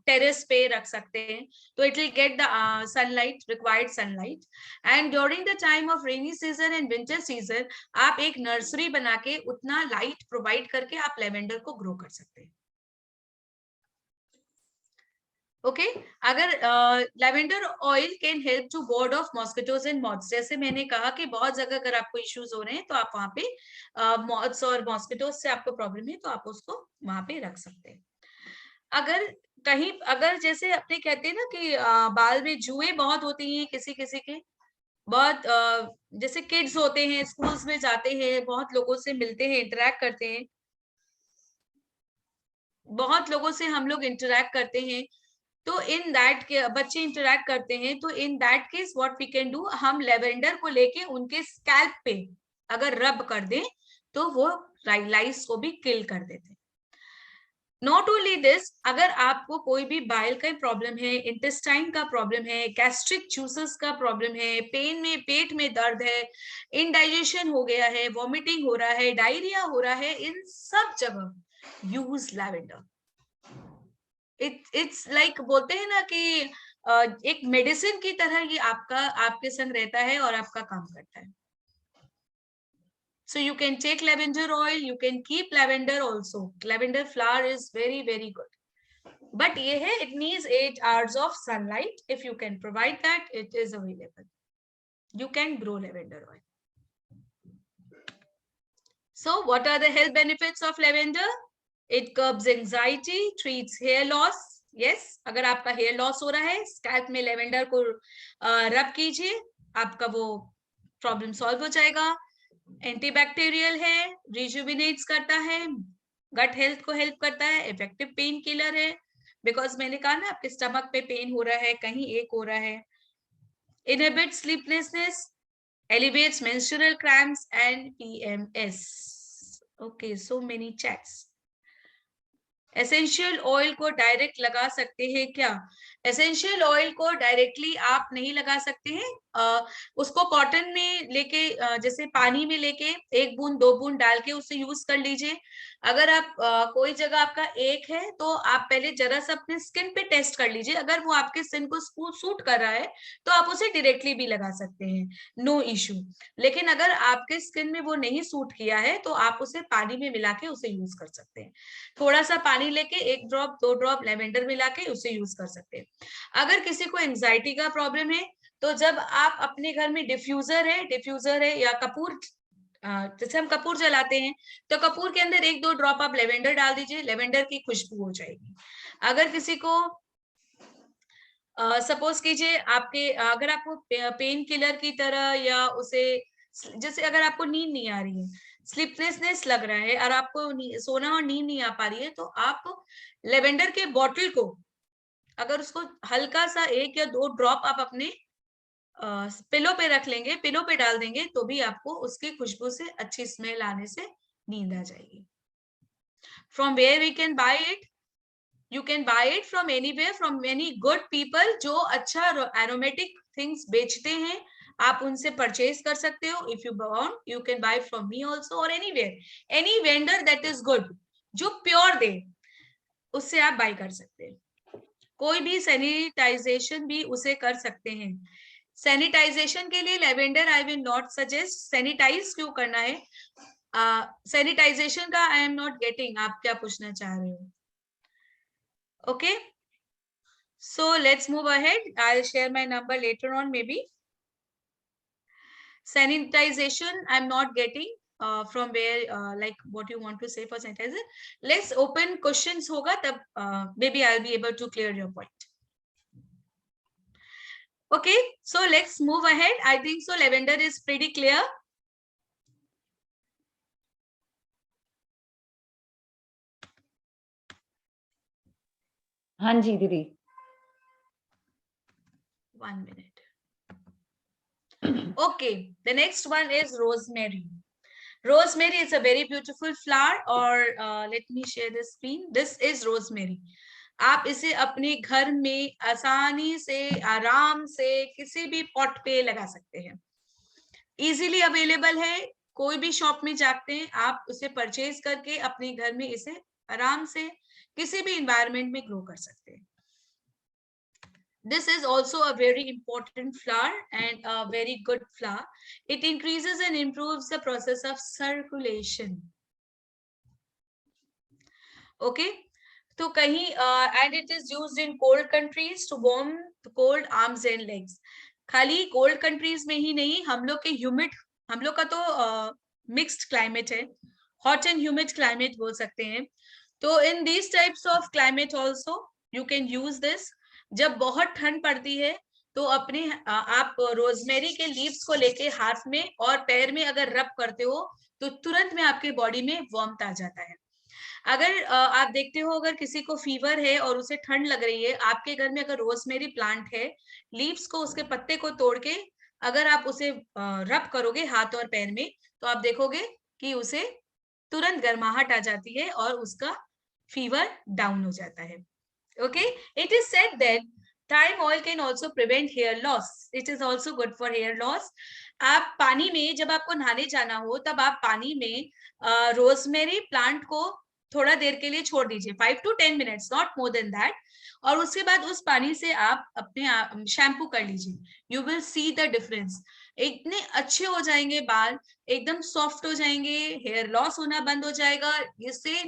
Speaker 2: टेरेस पे रख सकते हैं, तो it will get the sunlight, required sunlight. And during the time of rainy season and winter season आप एक नर्सरी बना के उतना लाइट प्रोवाइड करके आप लेवेंडर को ग्रो कर सकते हैं। ओके, अगर lavender oil can help to ward off mosquitoes and moths, जैसे मैंने कहा कि बहुत जगह अगर आपको इश्यूज हो रहे हैं तो आप वहां पे मॉथ्स और मॉस्किटोज से आपको प्रॉब्लम है तो आप उसको वहां पे रख सकते हैं। अगर कहीं अगर जैसे अपने कहते हैं ना कि बाल में जुएं बहुत होती हैं किसी किसी के, बहुत जैसे किड्स होते हैं, स्कूल्स में जाते हैं, बहुत लोगों से मिलते हैं, इंटरेक्ट करते हैं, बहुत लोगों से हम लोग इंटरेक्ट करते हैं, तो इन दैट के बच्चे इंटरेक्ट करते हैं, तो in that case what we can do, हम लेवेंडर को लेके उनके स्कैल्प पे अगर रब कर दें तो वो लाइस को भी किल कर देते हैं। नॉट ओनली दिस, अगर आपको कोई भी बाइल का प्रॉब्लम है, इंटेस्टाइन का प्रॉब्लम है, गैस्ट्रिक जूसेस का प्रॉब्लम है, पेन में, पेट में दर्द है, इनडाइजेशन हो गया है, वॉमिटिंग हो रहा है, डायरिया हो रहा है, इन सब जगह यूज लैवेंडर। इट्स लाइक बोलते हैं ना कि एक मेडिसिन की तरह ये आपके संग रहता है और आपका काम करता है। So you can take lavender oil, you can keep lavender also. Lavender flower is very very good. But ये है, it needs 8 hours of sunlight. If you can provide that, it is available. You can grow lavender oil. So what are the health benefits of lavender? It curbs anxiety, treats hair loss. Yes, अगर आपका hair loss हो रहा है, scalp में lavender को रब कीजिए, आपका वो प्रॉब्लम सॉल्व हो जाएगा। एंटीबैक्टीरियल है, रिजुविनेट्स करता है, गट हेल्थ को हेल्प करता है, इफेक्टिव पेन किलर है, बिकॉज मैंने कहा ना आपके स्टमक पे पेन हो रहा है, कहीं एक हो रहा है। Inhibit sleeplessness, elevates menstrual cramps and PMS. Okay, so many chats. Essential oil को डायरेक्ट लगा सकते हैं क्या? एसेंशियल ऑयल को डायरेक्टली आप नहीं लगा सकते हैं, उसको कॉटन में लेके जैसे पानी में लेके 1 बूंद 2 बूंद डाल के उसे यूज कर लीजिए। अगर आप कोई जगह आपका एक है तो आप पहले जरा सा अपने स्किन पे टेस्ट कर लीजिए, अगर वो आपके स्किन को सूट कर रहा है तो आप उसे डायरेक्टली भी लगा सकते हैं, नो इश्यू। लेकिन अगर आपके स्किन में वो नहीं सूट किया है तो आप उसे पानी में मिला के उसे यूज कर सकते हैं। थोड़ा सा पानी लेके 1 ड्रॉप 2 ड्रॉप लेवेंडर मिला के उसे यूज कर सकते हैं। अगर किसी को एंजाइटी का प्रॉब्लम है तो जब आप अपने घर में डिफ्यूजर है या कपूर, जैसे हम कपूर जलाते हैं तो कपूर के अंदर 1-2 ड्रॉप आप लेवेंडर डाल दीजिए, लेवेंडर की खुशबू हो जाएगी। अगर किसी को सपोज कीजिए आपके अगर आपको पेन किलर की तरह या उसे जैसे अगर आपको नींद नहीं आ रही है, स्लीपलेसनेस लग रहा है और आपको सोना और नींद नहीं आ पा रही है, तो आप लेवेंडर के बॉटल को अगर उसको हल्का सा 1 या 2 ड्रॉप आप अपने पिलो पे रख लेंगे, पिलो पे डाल देंगे, तो भी आपको उसकी खुशबू से अच्छी स्मेल आने से नींद आ जाएगी। From where we can buy it? You can buy it from anywhere, from many good people जो अच्छा aromatic things बेचते हैं, आप उनसे परचेज कर सकते हो। If you want, you can buy from me also or anywhere, any vendor that is good, जो प्योर दे, उससे आप बाय कर सकते हैं। कोई भी सैनिटाइजेशन भी उसे कर सकते हैं। सैनिटाइजेशन के लिए lavender I will not suggest. Sanitize क्यों करना है? सैनिटाइजेशन का आई एम नॉट गेटिंग, आप क्या पूछना चाह रहे हो? Okay, so let's move ahead. I'll share my number later on maybe. Sanitization I'm not getting from where like what you want to say for sanitizer. Let's open questions hoga tab maybe I'll be able to clear your point. Okay, so let's move ahead. I think so lavender is pretty clear.
Speaker 1: हाँ जी दीदी।
Speaker 2: 1 minute. Okay, the next one is rosemary. Rosemary is a very beautiful flower, or let me share the screen. This is rosemary. आप इसे अपने घर में आसानी से आराम से किसी भी पॉट पे लगा सकते हैं। इजीली अवेलेबल है, कोई भी शॉप में जाते हैं आप उसे परचेज करके अपने घर में इसे आराम से किसी भी एनवायरनमेंट में ग्रो कर सकते हैं। This is also a very important flower and a very good flower. It increases and improves the process of circulation. Okay, तो कहीं and it is used in cold countries to warm the cold arms and legs. खाली cold countries में ही नहीं, हम लोग के humid, हम लोग का तो mixed climate है, hot and humid climate बोल सकते हैं। तो in these types of climate also you can use this. जब बहुत ठंड पड़ती है तो अपने आप रोजमेरी के लीव्स को लेके हाथ में और पैर में अगर रब करते हो तो तुरंत में आपके बॉडी में वार्मथ आ जाता है। अगर आप देखते हो अगर किसी को फीवर है और उसे ठंड लग रही है, आपके घर में अगर रोजमेरी प्लांट है, लीव्स को उसके पत्ते को तोड़ के अगर आप उसे रब करोगे हाथ और पैर में तो आप देखोगे कि उसे तुरंत गर्माहट आ जाती है और उसका फीवर डाउन हो जाता है। Okay, it is said that thyme oil can also prevent hair loss. It is also good for hair loss. आप पानी में जब आपको नहाने जाना हो तब आप पानी में रोजमेरी प्लांट को थोड़ा देर के लिए छोड़ दीजिए, 5 to 10 minutes, not more than that. और उसके बाद उस पानी से आप अपने शैम्पू कर लीजिए। You will see the difference. इतने अच्छे हो जाएंगे बाल, एकदम सॉफ्ट हो जाएंगे, हेयर लॉस होना बंद हो जाएगा। इससे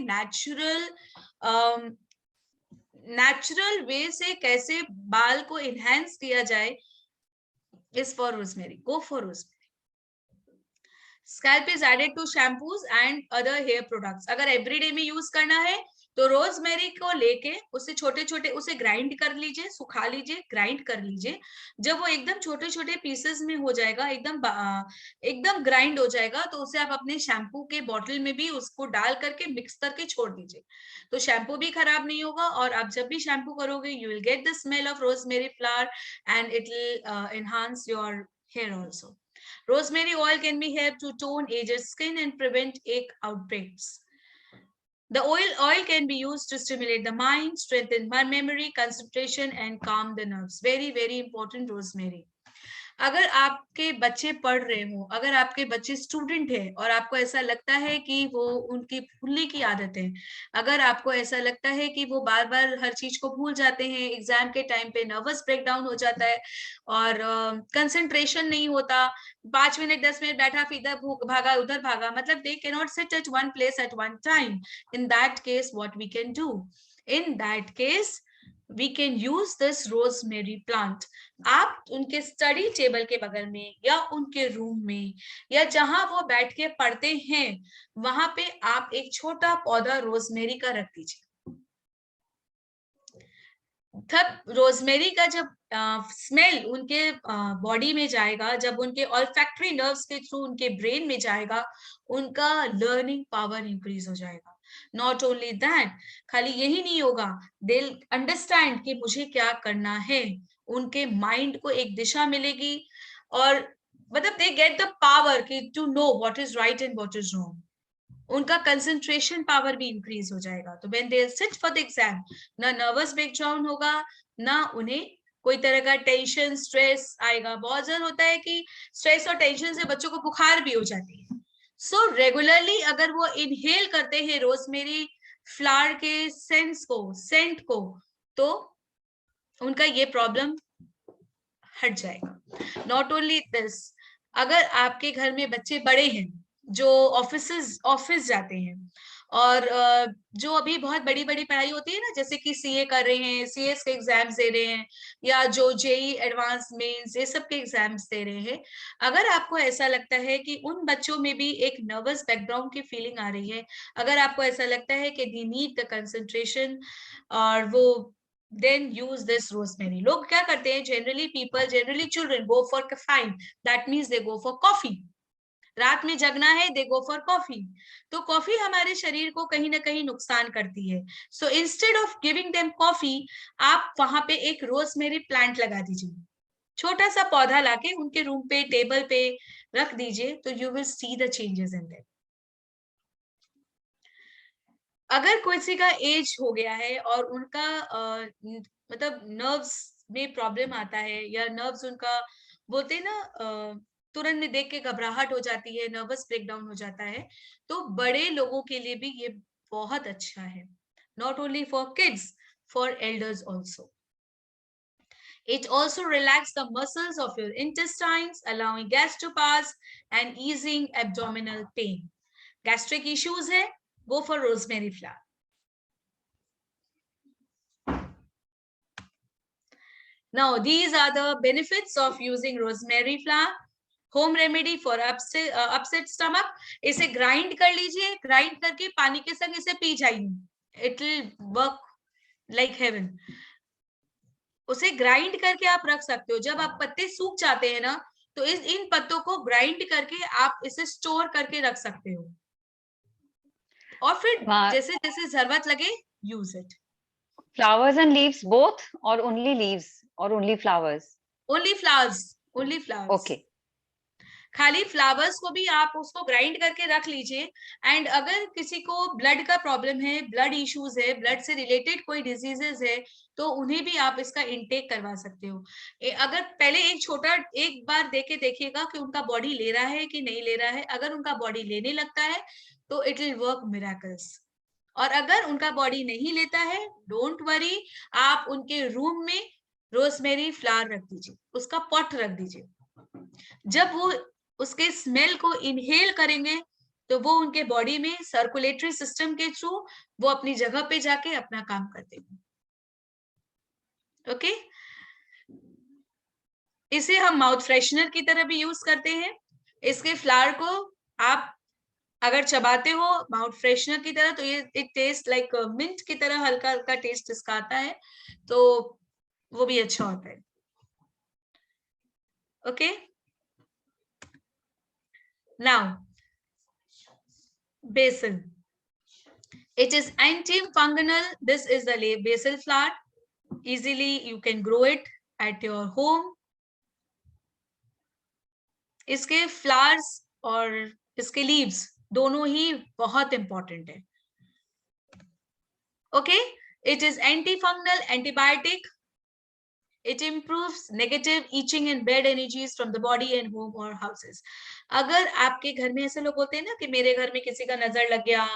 Speaker 2: नेचुरल वे से कैसे बाल को इनहेंस किया जाए is for rosemary. Go for rosemary. Scalp is added to shampoos and other hair products. अगर एवरीडे में यूज करना है तो रोजमेरी को लेके उसे छोटे छोटे उसे ग्राइंड कर लीजिए, सुखा लीजिए, ग्राइंड कर लीजिए। जब वो एकदम छोटे छोटे पीसेस में हो जाएगा, एकदम ग्राइंड हो जाएगा, तो उसे आप अपने शैम्पू के बॉटल में भी उसको डाल करके मिक्स करके छोड़ दीजिए, तो शैम्पू भी खराब नहीं होगा। और आप जब भी शैम्पू करोगे you will get the smell of rosemary flower and it will enhance your hair also. Rosemary oil can be help to tone aged skin and prevent ache outbreaks. The oil can be used to stimulate the mind, strengthen memory, concentration, and calm the nerves. Very, very important, rosemary. अगर आपके बच्चे पढ़ रहे हो, अगर आपके बच्चे student है और आपको ऐसा लगता है कि वो उनकी भूलने की आदत है, अगर आपको ऐसा लगता है कि वो बार बार हर चीज को भूल जाते हैं, एग्जाम के टाइम पे नर्वस ब्रेकडाउन हो जाता है और कंसंट्रेशन नहीं होता, 5 मिनट 10 मिनट बैठा फिर इधर भागा उधर भागा, मतलब they can not sit at one place at one time, in that case what we can do, in that case we can use this rosemary plant. आप उनके स्टडी टेबल के बगल में या उनके रूम में या जहां वो बैठ के पढ़ते हैं वहां पे आप एक छोटा पौधा रोजमेरी का रख दीजिए। तब रोजमेरी का जब स्मेल उनके बॉडी में जाएगा, जब उनके ऑल्फैक्टरी नर्व्स के थ्रू उनके ब्रेन में जाएगा, उनका लर्निंग पावर इंक्रीज हो जाएगा। नॉट ओनली दैट, खाली यही नहीं होगा, दे अंडरस्टैंड कि मुझे क्या करना है, उनके माइंड को एक दिशा मिलेगी और मतलब दे गेट द पावर कि to know what is right and what is wrong, उनका कंसंट्रेशन पावर भी इंक्रीज हो जाएगा। तो when they sit for the exam, ना नर्वस ब्रेकडाउन होगा, ना उन्हें कोई तरह का टेंशन स्ट्रेस आएगा। बहुत जरूर होता है कि स्ट्रेस और टेंशन से बच्चों को बुखार भी हो जाती है। सो रेगुलरली अगर वो इनहेल करते हैं रोजमेरी फ्लावर के सेंट को, तो उनका ये प्रॉब्लम हट जाएगा। नॉट ओनली दिस, अगर आपके घर में बच्चे बड़े हैं जो ऑफिस जाते हैं और जो अभी बहुत बड़ी बड़ी पढ़ाई होती है ना, जैसे कि सीए कर रहे हैं, सीएस के एग्जाम्स दे रहे हैं, या जो जेई एडवांस मेंस ये सब के एग्जाम्स दे रहे हैं, अगर आपको ऐसा लगता है कि उन बच्चों में भी एक नर्वस बैकग्राउंड की फीलिंग आ रही है, अगर आपको ऐसा लगता है कि दे नीड द कंसंट्रेशन और वो then use this rosemary. लोग क्या करते हैं, generally children go for caffeine, that means they go for coffee. रात में जगना है, दे गो फॉर कॉफी। तो कॉफी हमारे शरीर को कहीं ना कहीं नुकसान करती है। So instead of giving them coffee, आप वहां पे एक रोजमेरी प्लांट लगा दीजिए, छोटा सा पौधा लाके उनके रूम पे टेबल पे रख दीजिए, तो you will see the changes in them. अगर किसी का एज हो गया है और उनका मतलब नर्व्स में प्रॉब्लम आता है, या नर्व्स उनका बोलते हैं ना तुरंत में देख के घबराहट हो जाती है, नर्वस ब्रेकडाउन हो जाता है, तो बड़े लोगों के लिए भी ये बहुत अच्छा है। Not only for kids, for elders also. It also relaxes the muscles of your intestines, allowing gas to pass and easing abdominal pain. Gastric issues है, go for rosemary flower. Now, these are the benefits of using rosemary flower. Home remedy for upset stomach, इसे grind कर लीजिए, grind करके पानी के संग इसे P जाइए, it will work like heaven. उसे ग्राइंड करके आप रख सकते हो, जब आप पत्ते सूख जाते हैं ना, तो इन पत्तों को ग्राइंड करके आप इसे स्टोर करके रख सकते हो, और फिर जैसे जैसे जरूरत लगे use it.
Speaker 1: Flowers and leaves both, और ओनली लीव्स और only flowers?
Speaker 2: Only flowers, only flowers.
Speaker 1: Okay.
Speaker 2: खाली फ्लावर्स को भी आप उसको ग्राइंड करके रख लीजिए। एंड अगर किसी को ब्लड का प्रॉब्लम है, ब्लड इश्यूज है, ब्लड से रिलेटेड कोई डिजीजेस है, तो उन्हें भी आप इसका इंटेक करवा सकते हो। अगर पहले एक बार देके देखिएगा कि उनका बॉडी ले रहा है कि नहीं ले रहा है। अगर उनका बॉडी लेने लगता है तो इट विल वर्क मिरेकल्स, और अगर उनका बॉडी नहीं लेता है, डोंट वरी, आप उनके रूम में रोजमेरी फ्लावर रख दीजिए, उसका पॉट रख दीजिए। जब वो उसके स्मेल को इनहेल करेंगे, तो वो उनके बॉडी में सर्कुलेटरी सिस्टम के थ्रू वो अपनी जगह पे जाके अपना काम कर देंगे। ओके, इसे हम माउथ फ्रेशनर की तरह भी यूज करते हैं। इसके फ्लावर को आप अगर चबाते हो माउथ फ्रेशनर की तरह, तो ये इट टेस्ट लाइक मिंट की तरह, हल्का हल्का टेस्ट इसका आता है, तो वो भी अच्छा होता है। Okay, now basil, it is antifungal. This is the basil flower, easily you can grow it at your home. इसके फ्लावर्स और इसके लीव्स दोनों ही बहुत इंपॉर्टेंट है। Okay, it is antifungal, antibiotic, It improves negative itching and bad energies from the body and home or houses. अगर आपके घर में ऐसे लोग होते हैं ना कि मेरे घर में किसी का नजर लग गया,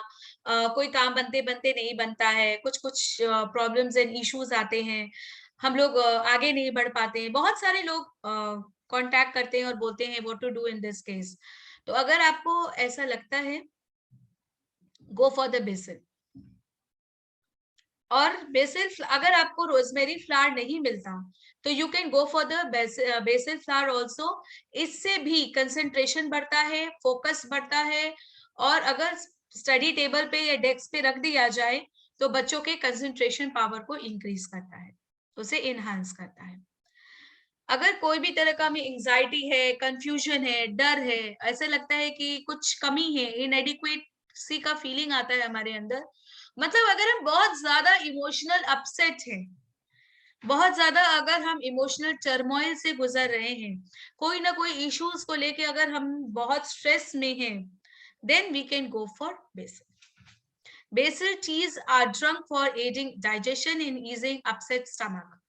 Speaker 2: कोई काम बनते बनते नहीं बनता है, कुछ कुछ प्रॉब्लम्स एंड इश्यूज आते हैं, हम लोग आगे नहीं बढ़ पाते हैं, बहुत सारे लोग कांटेक्ट करते हैं और बोलते हैं what to do in this case. तो अगर आपको ऐसा लगता है, गो फॉर द बेसिल। और बेसिल, अगर आपको रोजमेरी फ्लावर नहीं मिलता तो you can go for the basil flower also. इससे भी कंसंट्रेशन बढ़ता है, फोकस बढ़ता है, और अगर स्टडी टेबल पे या डेस्क पे रख दिया जाए तो बच्चों के कंसंट्रेशन पावर को इंक्रीज करता है, उसे इनहांस करता है। अगर कोई भी तरह का हमें एंजाइटी है, कंफ्यूजन है, डर है, ऐसा लगता है कि कुछ कमी है, इनएडिक्वेट सी का फीलिंग आता है हमारे अंदर, मतलब अगर हम बहुत ज्यादा इमोशनल अपसेट हैं, बहुत ज्यादा अगर हम इमोशनल टर्मोइल से गुजर रहे हैं, कोई ना कोई इश्यूज को लेके अगर हम बहुत स्ट्रेस में हैं, then we can go for basil. Basil teas are drunk for aiding digestion in easing upset stomach.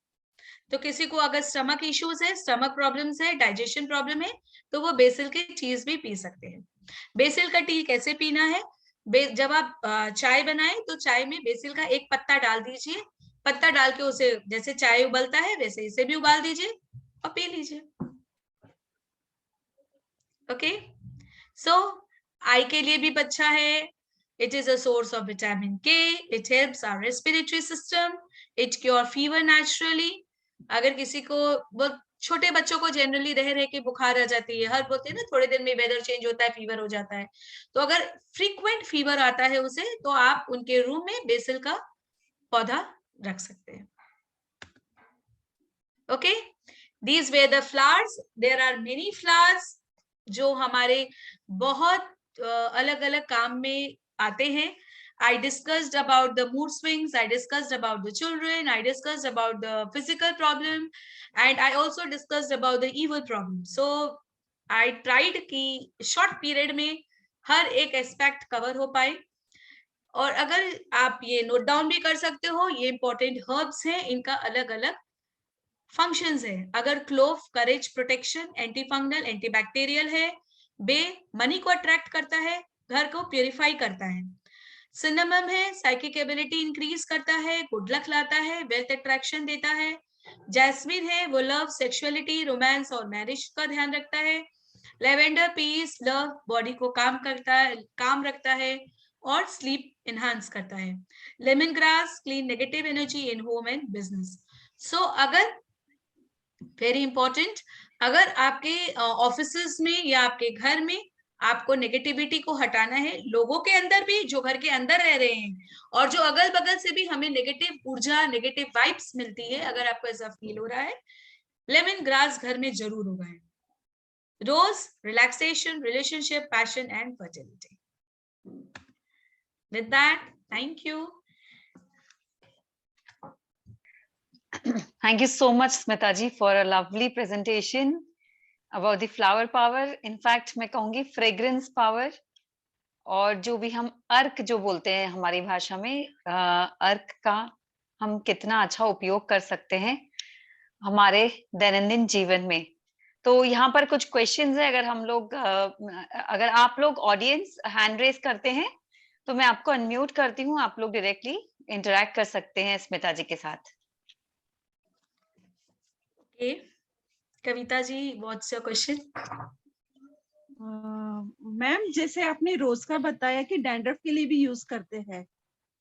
Speaker 2: तो किसी को अगर स्टमक इश्यूज है, स्टमक प्रॉब्लम्स है, डाइजेशन प्रॉब्लम है, तो वो बेसिल के टीज भी पी सकते हैं। बेसिल का टी कैसे पीना है? जब आप चाय बनाएं तो चाय में बेसिल का एक पत्ता डाल दीजिए, पत्ता डाल के उसे जैसे चाय उबलता है वैसे इसे भी उबाल दीजिए और पी लीजिए। ओके, सो आई के लिए भी अच्छा है। It is a source of vitamin K, it helps our respiratory system, it cure fever naturally. अगर किसी को, बहुत छोटे बच्चों को जनरली रह रह के बुखार आ जाती है, हर बोलते हैं ना थोड़े दिन में वेदर चेंज होता है फीवर हो जाता है, तो अगर फ्रीक्वेंट फीवर आता है उसे, तो आप उनके रूम में बेसिल का पौधा रख सकते हैं। Okay, these way the flowers, there are many flowers जो हमारे बहुत अलग अलग काम में आते हैं। I discussed about the mood swings, I discussed about the children, I discussed about the physical problem, and I also discussed about the evil problem. So I tried कि short period में हर एक एस्पेक्ट कवर हो पाए। और अगर आप ये note down भी कर सकते हो, ये इंपॉर्टेंट हर्ब्स हैं, इनका अलग अलग फंक्शंस है। अगर clove courage protection, anti fungal, anti bacterial है। बे मनी को अट्रैक्ट करता है, घर को प्यूरिफाई करता है। सिनेमम है, साइकिक एबिलिटी इंक्रीज करता है, गुड लक लाता है, वेल्थ अट्रैक्शन देता है। जैस्मिन है, वो लव, सेक्सुअलिटी, रोमांस और मैरिज का ध्यान रखता है। लेवेंडर पीस, लव, बॉडी को काम करता है, काम रखता है और स्लीप इनहांस करता है। Lemongrass clean negative energy in home and business. So अगर वेरी इंपॉर्टेंट, अगर आपके ऑफिसेस में या आपके घर में आपको नेगेटिविटी को हटाना है, लोगों के अंदर भी जो घर के अंदर रह रहे हैं और जो अगल बगल से भी हमें नेगेटिव ऊर्जा, नेगेटिव वाइब्स मिलती है, अगर आपको ऐसा फील हो रहा है, लेमन ग्रास घर में जरूर उगाएं। Rose, relaxation, relationship, passion and fertility. With that, thank you.
Speaker 1: Thank you so much, Smita ji, for a lovely presentation about the flower power. In fact, मैं कहूँगी fragrance power, और जो भी हम अर्क जो बोलते हैं हमारी भाषा में, अर्क का हम कितना अच्छा उपयोग कर सकते हैं हमारे दैनंदिन जीवन में। तो यहाँ पर कुछ क्वेश्चंस है, अगर हम लोग अगर आप लोग ऑडियंस हैंड रेज करते हैं तो मैं आपको अनम्यूट करती हूँ, आप लोग डायरेक्टली इंटरेक्ट कर सकते हैं स्मिता जी के साथ।
Speaker 2: Kavita ji, what's your question?
Speaker 3: Ma'am, जैसे आपने रोज का बताया कि डैंड्रफ के लिए भी यूज करते हैं,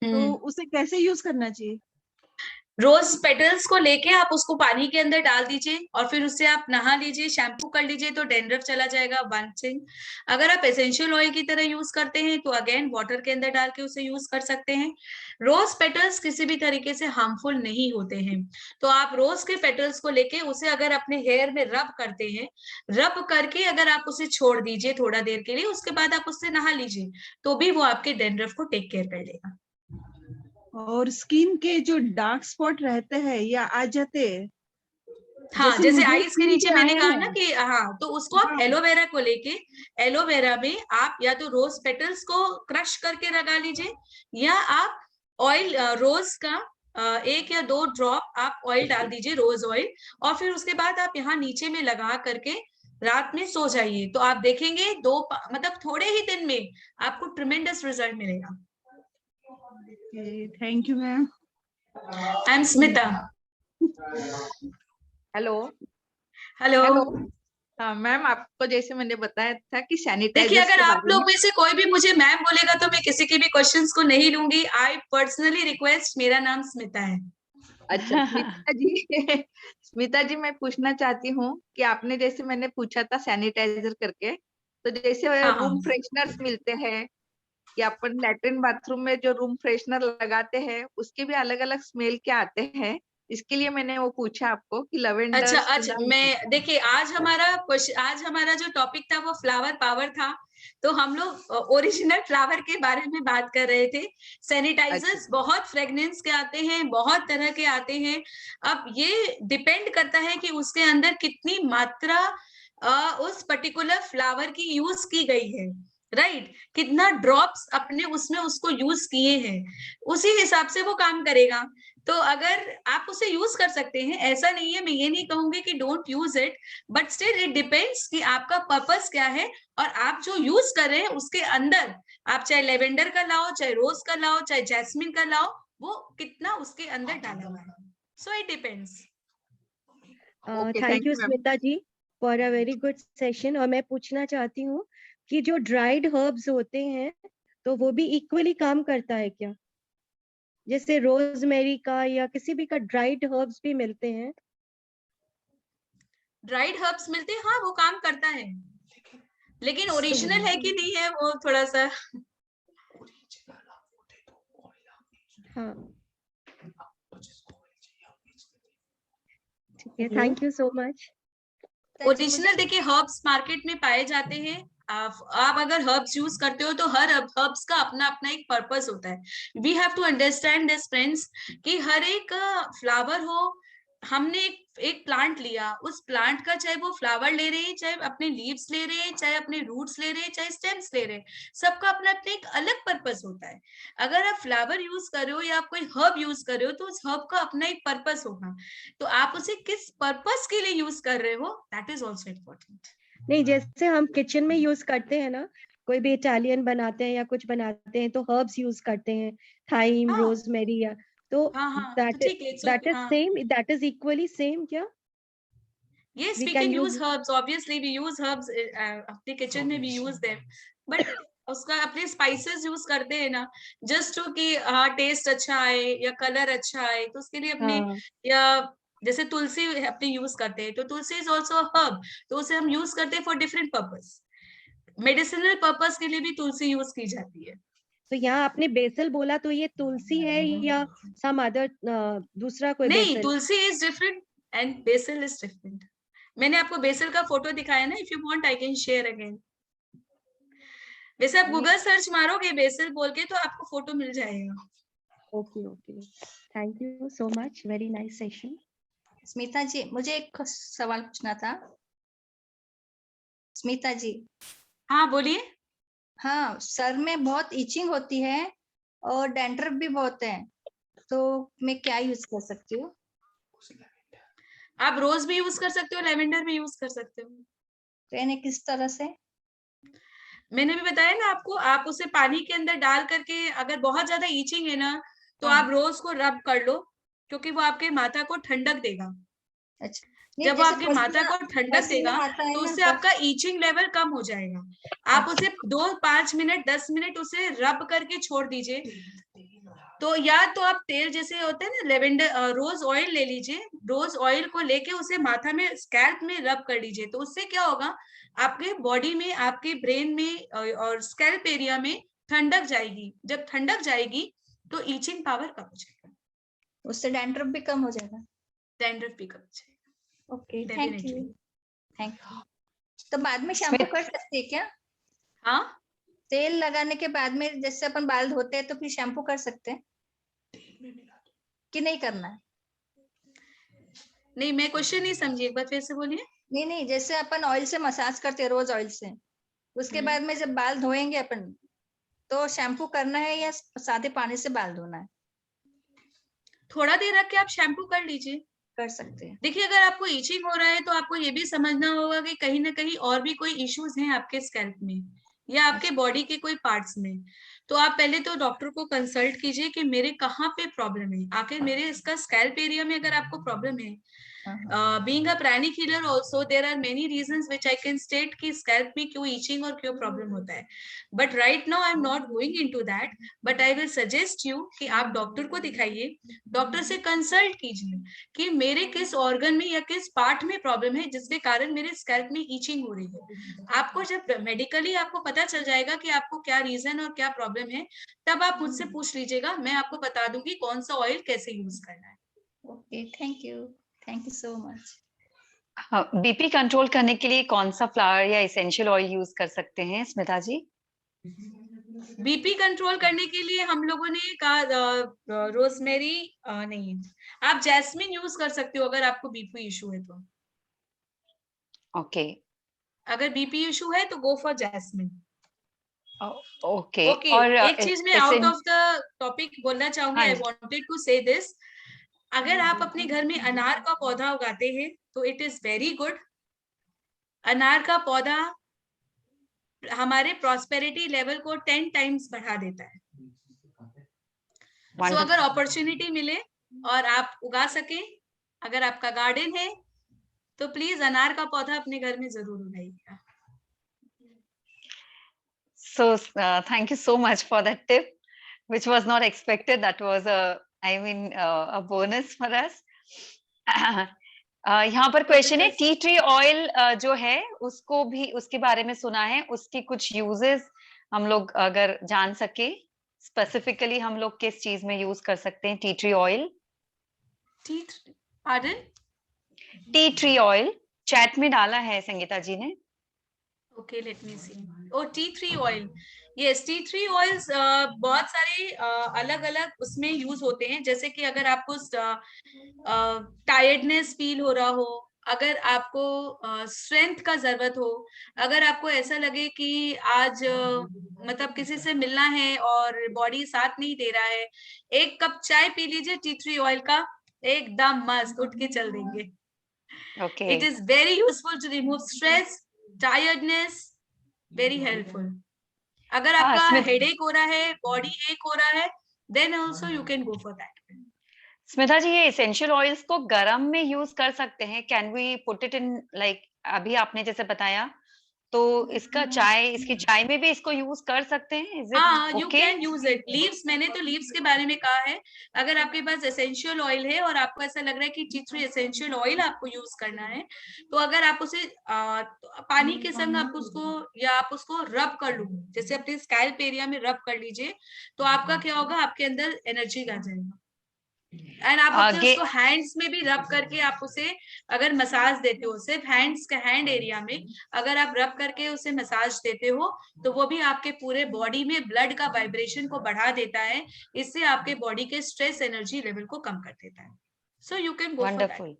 Speaker 3: तो उसे कैसे यूज करना चाहिए?
Speaker 2: रोज पेटल्स को लेके आप उसको पानी के अंदर डाल दीजिए और फिर उससे आप नहा लीजिए, शैम्पू कर लीजिए, तो डैंड्रफ चला जाएगा। वन थिंग, अगर आप एसेंशियल ऑयल की तरह यूज करते हैं तो अगेन वाटर के अंदर डाल के उसे यूज कर सकते हैं। रोज पेटल्स किसी भी तरीके से हार्मफुल नहीं होते हैं, तो आप रोज के पेटल्स को लेके उसे अगर अपने हेयर में रब करते हैं, रब करके अगर आप उसे छोड़ दीजिए थोड़ा देर के लिए, उसके बाद आप उससे नहा लीजिए, तो भी वो आपके डैंड्रफ को टेक केयर कर लेगा।
Speaker 3: और स्किन के जो डार्क स्पॉट रहते हैं या आ जाते हैं,
Speaker 2: हाँ, जैसे आईज के नीचे मैंने कहा ना
Speaker 3: है।
Speaker 2: कि हाँ, तो उसको आप एलोवेरा को लेके, एलोवेरा में आप या तो रोज पेटल्स को क्रश करके लगा लीजिए, या आप ऑयल रोज का 1 या 2 ड्रॉप आप ऑयल डाल दीजिए, रोज ऑयल, और फिर उसके बाद आप यहाँ नीचे में लगा करके रात में सो जाइए। तो आप देखेंगे मतलब थोड़े ही दिन में आपको ट्रिमेंडस रिजल्ट मिलेगा।
Speaker 3: Thank you ma'am.
Speaker 2: I am Smita.
Speaker 4: Hello.
Speaker 2: Hello.
Speaker 4: हाँ मैम, आपको जैसे मैंने बताया था कि
Speaker 2: देखिए,
Speaker 4: सैनिटाइजर्स
Speaker 2: अगर
Speaker 4: के
Speaker 2: आप
Speaker 4: बारे
Speaker 2: लोग
Speaker 4: में।
Speaker 2: में से कोई भी मुझे मैम बोलेगा तो मैं किसी के भी क्वेश्चंस को नहीं लूंगी। आई पर्सनली रिक्वेस्ट, मेरा नाम स्मिता है।
Speaker 4: अच्छा स्मिता जी स्मिता जी, मैं पूछना चाहती हूँ कि आपने जैसे मैंने पूछा था सैनिटाइजर करके, तो जैसे
Speaker 2: हाँ
Speaker 4: रूम फ्रेशनर्स मिलते हैं या अपन लैट्रिन बाथरूम में जो रूम फ्रेशनर लगाते हैं उसके भी अलग अलग स्मेल के आते हैं, इसके लिए मैंने वो पूछा आपको कि
Speaker 2: अच्छा
Speaker 4: लवेंडर
Speaker 2: अच्छा, मैं देखिए, आज हमारा जो टॉपिक था वो फ्लावर पावर था। तो हम लोग ओरिजिनल फ्लावर के बारे में बात कर रहे थे। सैनिटाइजर्स बहुत फ्रेगनेंस के आते हैं, बहुत तरह के आते हैं। अब ये डिपेंड करता है कि उसके अंदर कितनी मात्रा उस पर्टिकुलर फ्लावर की यूज की गई है, राइट? कितना ड्रॉप्स अपने उसमें उसको यूज किए हैं, उसी हिसाब से वो काम करेगा। तो अगर आप उसे यूज कर सकते हैं, ऐसा नहीं है, मैं ये नहीं कहूंगी कि don't use it, but still it depends कि आपका पर्पस क्या है, और आप जो यूज कर रहे हैं उसके अंदर, आप चाहे लेवेंडर का लाओ, चाहे रोज का लाओ, चाहे जैस्मिन का लाओ, वो कितना उसके अंदर डाला हुआ है। So it depends.
Speaker 5: Thank you Smita ji for a very good session. और मैं पूछना चाहती हूँ कि जो ड्राइड हर्ब्स होते हैं तो वो भी इक्वली काम करता है क्या? जैसे रोजमेरी का या किसी भी का ड्राइड हर्ब्स भी मिलते हैं।
Speaker 2: ड्राइड हर्ब्स मिलते हैं, हाँ, वो काम करता है, लेकिन ओरिजिनल है कि नहीं है वो थोड़ा सा।
Speaker 5: हाँ ठीक है, thank you so much.
Speaker 2: Original देखिए हर्ब्स मार्केट में पाए जाते हैं। आप अगर हर्ब्स यूज करते हो तो हर हर्ब्स का अपना अपना एक पर्पस होता है। We have to understand this friends कि हर एक फ्लावर हो, हमने एक प्लांट लिया, उस प्लांट का चाहे वो फ्लावर ले रहे हैं, चाहे अपने लीव्स ले रहे हैं, चाहे अपने रूट्स ले रहे हैं, चाहे स्टेम्स ले रहे हैं, सबका अपना अपना एक अलग पर्पस होता है। अगर आप फ्लावर यूज कर रहे हो या आप कोई हर्ब यूज कर रहे हो तो उस हर्ब का अपना एक पर्पस होगा। तो आप उसे किस पर्पस के लिए यूज कर रहे हो, दैट इज ऑल्सो इम्पोर्टेंट।
Speaker 5: नहीं, जैसे हम किचन में यूज करते हैं ना, कोई भी इटालियन बनाते हैं या कुछ बनाते हैं तो हर्ब्स यूज करते हैं, थाइम, रोजमेरी, या तो
Speaker 2: हाँ, तो
Speaker 5: दैट
Speaker 2: ठीक है,
Speaker 5: that is same, that is equally same क्या?
Speaker 2: yes,
Speaker 5: we
Speaker 2: we
Speaker 5: can
Speaker 2: can
Speaker 5: use
Speaker 2: use herbs, obviously we use herbs, अपने किचन में भी यूज them, बट उसका अपने स्पाइसेस यूज करते हैं ना, जस्ट टू कि हाँ टेस्ट अच्छा आए या कलर अच्छा आए, तो उसके लिए अपने
Speaker 5: हाँ
Speaker 2: या जैसे तुलसी अपने यूज करते हैं, तो तुलसी इज ऑल्सो हर्ब, तो उसे हम यूज करते हैं for different purpose. Medicinal purpose के लिए भी तुलसी यूज की जाती है।
Speaker 5: तो यहाँ आपने बेसल बोला तो ये तुलसी है या सम अदर दूसरा कोई
Speaker 2: नहीं,
Speaker 5: basil?
Speaker 2: Tulsi is different and basil is different. मैंने आपको बेसिल का फोटो दिखाया ना, if you want I can share again. वैसे आप गूगल सर्च मारोगे बेसिल बोल के तो आपको फोटो मिल जाएगा।
Speaker 5: Okay okay, thank you so much, very nice session.
Speaker 6: Smita ji, मुझे एक सवाल पूछना था। स्मिता जी।
Speaker 2: हाँ बोलिए।
Speaker 6: हाँ, सर में बहुत इचिंग होती है और डैंड्रफ भी बहुत है, तो मैं क्या यूज कर सकती हूँ?
Speaker 2: आप रोज भी यूज कर सकते हो, लेवेंडर भी यूज कर सकते हो।
Speaker 6: तो यानी किस तरह से?
Speaker 2: मैंने भी बताया ना आपको, आप उसे पानी के अंदर डाल करके, अगर बहुत ज्यादा ईचिंग है ना तो
Speaker 6: हाँ।
Speaker 2: आप रोज को रब कर लो, क्योंकि वो आपके माथा को ठंडक देगा।
Speaker 6: अच्छा, नहीं
Speaker 2: जब वो
Speaker 6: जैसे
Speaker 2: आपके माथा को ठंडक देगा
Speaker 6: आता है
Speaker 2: तो
Speaker 6: ना,
Speaker 2: उससे आपका ईचिंग लेवल कम हो जाएगा। आप उसे 2-5 मिनट 10 मिनट उसे रब करके छोड़ दीजिए। तो या तो आप तेल जैसे होते हैं ना लेवेंडर, रोज ऑयल ले लीजिए, रोज ऑयल को लेके उसे माथा में स्कैल्प में रब कर लीजिए, तो उससे क्या होगा, आपके बॉडी में, आपके ब्रेन में और स्कैल्प एरिया में ठंडक जाएगी। जब ठंडक जाएगी तो ईचिंग पावर कम हो जाएगा,
Speaker 6: उससे डैंड्रफ भी कम हो जाएगा।
Speaker 2: डैंड्रफ भी कम हो जाएगा।
Speaker 6: Okay, thank you. Thank you. तो बाद में शैम्पू कर सकते हैं क्या?
Speaker 2: हाँ,
Speaker 6: तेल लगाने के बाद में जैसे अपन बाल धोते हैं तो फिर शैम्पू कर सकते हैं कि नहीं करना है?
Speaker 2: नहीं, मैं क्वेश्चन नहीं समझी, एक बार फिर से बोलिए।
Speaker 6: नहीं, जैसे अपन ऑयल से मसाज करते हैं, रोज ऑयल से, उसके बाद में जब बाल धोएंगे अपन तो शैम्पू करना है या सादे पानी से बाल धोना है?
Speaker 2: थोड़ा देर रख के आप शैम्पू कर लीजिए।
Speaker 6: कर सकते हैं।
Speaker 2: देखिए, अगर आपको ईचिंग हो रहा है तो आपको ये भी समझना होगा कि कहीं ना कहीं और भी कोई इश्यूज हैं आपके स्कैल्प में या आपके बॉडी के कोई पार्ट्स में। तो आप पहले तो डॉक्टर को कंसल्ट कीजिए कि मेरे कहाँ पे प्रॉब्लम है, आखिर मेरे इसका स्कैल्प एरिया में अगर आपको प्रॉब्लम है। Being a pranic healer also there are many reasons which I can state कि स्कैल्प में क्यों ईचिंग और क्यों प्रॉब्लम होता है, but right now I am not going into that, but I will suggest you कि आप डॉक्टर को दिखाइए, डॉक्टर से कंसल्ट कीजिए कि मेरे किस ऑर्गन में या किस पार्ट में प्रॉब्लम है जिसके कारण मेरे स्कैल्प में ईचिंग हो रही है। आपको जब मेडिकली आपको पता चल जाएगा कि आपको क्या रीजन और क्या प्रॉब्लम है, तब आप मुझसे पूछ लीजिएगा, मैं आपको बता दूंगी कौन सा ऑयल कैसे यूज करना है।
Speaker 6: Okay, thank you so much.
Speaker 1: हाँ, बीपी कंट्रोल करने के लिए कौन सा फ्लावर या एसेंशियल ऑयल यूज कर सकते हैं स्मिता जी?
Speaker 2: बीपी कंट्रोल करने के लिए हम लोगों ने कहा रोजमेरी नहीं, आप जैस्मिन यूज कर सकते हो अगर आपको बीपी इशू है तो।
Speaker 1: ओके
Speaker 2: अगर बीपी इशू है तो go for jasmine.
Speaker 1: Okay.
Speaker 2: Okay,
Speaker 1: और
Speaker 2: एक चीज मैं आउट ऑफ द टॉपिक बोलना चाहूंगी, आई वांटेड टू से दिस। अगर आप अपने घर में अनार का पौधा उगाते हैं तो इट इज वेरी गुड। अनार का पौधा हमारे प्रॉस्पेरिटी लेवल को 10 टाइम्स बढ़ा देता है। सो अगर अपॉर्चुनिटी मिले और आप उगा सके, अगर आपका गार्डन है तो प्लीज अनार का पौधा अपने घर में जरूर उगाइएगा।
Speaker 1: So thank you so much for that tip, which was not expected. That was a bonus for us. यहाँ पर क्वेश्चन है, टी ट्री ऑयल जो है उसको भी, उसके बारे में सुना है, उसकी कुछ यूजेस हम लोग अगर जान सके, स्पेसिफिकली हम लोग किस चीज में यूज कर सकते हैं tea tree oil? Tea tree oil chat में डाला है संगीता जी ने।
Speaker 2: Okay, let me see. Oh, tea tree oil, yes, tea tree oils बहुत सारे अलग अलग उसमें यूज होते हैं। जैसे कि अगर आपको टायर्डनेस फील हो रहा हो, अगर आपको स्ट्रेंथ का जरूरत हो, अगर आपको ऐसा लगे कि आज मतलब किसी से मिलना है और बॉडी साथ नहीं दे रहा है, एक कप चाय पी लीजिए टी ट्री ऑयल का, एकदम मस्त उठ के चल देंगे।
Speaker 1: Okay.
Speaker 2: It is very useful to remove stress, tiredness, very helpful. अगर आपका हेडेक हो रहा है, बॉडी एक हो रहा है, then also you can go for that.
Speaker 1: Smita जी, ये एसेंशियल ऑयल्स को गरम में यूज कर सकते हैं? Can we put it in, like अभी आपने जैसे बताया, तो इसका चाय, इसकी चाय में भी इसको यूज कर सकते हैं? Is it okay?
Speaker 2: You can use it. Leaves, मैंने तो लीव्स के बारे में कहा है। अगर आपके पास एसेंशियल ऑयल है और आपको ऐसा लग रहा है कि टी ट्री एसेंशियल ऑयल आपको यूज करना है, तो अगर आप उसे पानी के संग आप उसको, या आप उसको रब कर लो, जैसे अपने स्कैल्प एरिया में रब कर लीजिए, तो आपका क्या होगा, आपके अंदर एनर्जी आ जाएगा। एंड आप अपने उसको हैंड्स में भी रब करके आप उसे अगर मसाज देते हो, सिर्फ हैंड्स के हैंड एरिया में अगर आप रब करके उसे मसाज देते हो, तो वो भी आपके पूरे बॉडी में ब्लड का वाइब्रेशन को बढ़ा देता है। इससे आपके बॉडी के स्ट्रेस एनर्जी लेवल को कम कर देता है। So you can go for that.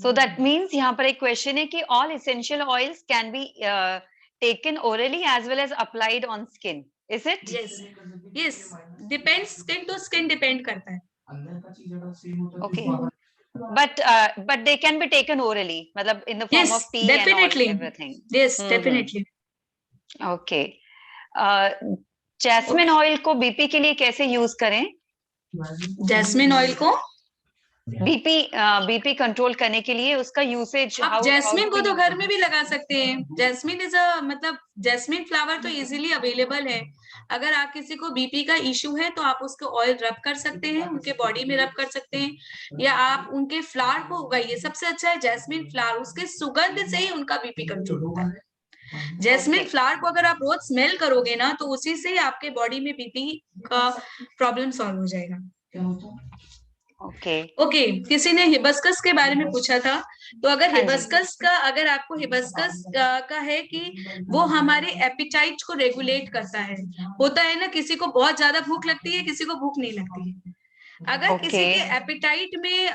Speaker 1: So that means यहाँ पर एक क्वेश्चन है कि all essential oils can be taken orally as well as applied on skin. Is it?
Speaker 2: Yes, yes. Depends, skin to skin depend करता है।
Speaker 1: Okay. But they can be taken orally, मतलब in the form of tea
Speaker 2: definitely.
Speaker 1: and all everything.
Speaker 2: Yes, definitely.
Speaker 1: Okay. Jasmine oil को BP के लिए कैसे use करें?
Speaker 2: Jasmine oil को
Speaker 1: BP control करने के लिए उसका यूसेज,
Speaker 2: आप जैस्मिन को तो घर में भी लगा सकते हैं। जैस्मिन इज मतलब जैस्मिन फ्लावर तो इजीली अवेलेबल है। अगर आप किसी को बीपी का इशू है तो आप उसको ऑयल रब कर सकते हैं, उनके बॉडी में रब कर सकते हैं, या आप उनके फ्लावर को उगाइए। सबसे अच्छा है जैस्मिन फ्लावर, उसके सुगंध से ही उनका बीपी कंट्रोल होता है। जैस्मिन फ्लावर को अगर आप रोज स्मेल करोगे ना, तो उसी से आपके बॉडी में बीपी का प्रॉब्लम सॉल्व हो जाएगा। ओके, किसी ने हिबिस्कस के बारे में पूछा था, तो अगर हिबिस्कस का, अगर आपको हिबिस्कस का है कि वो हमारे एपिटाइट को रेगुलेट करता है। होता है ना, किसी को बहुत ज्यादा भूख लगती है, किसी को भूख नहीं लगती है। अगर किसी के एपिटाइट में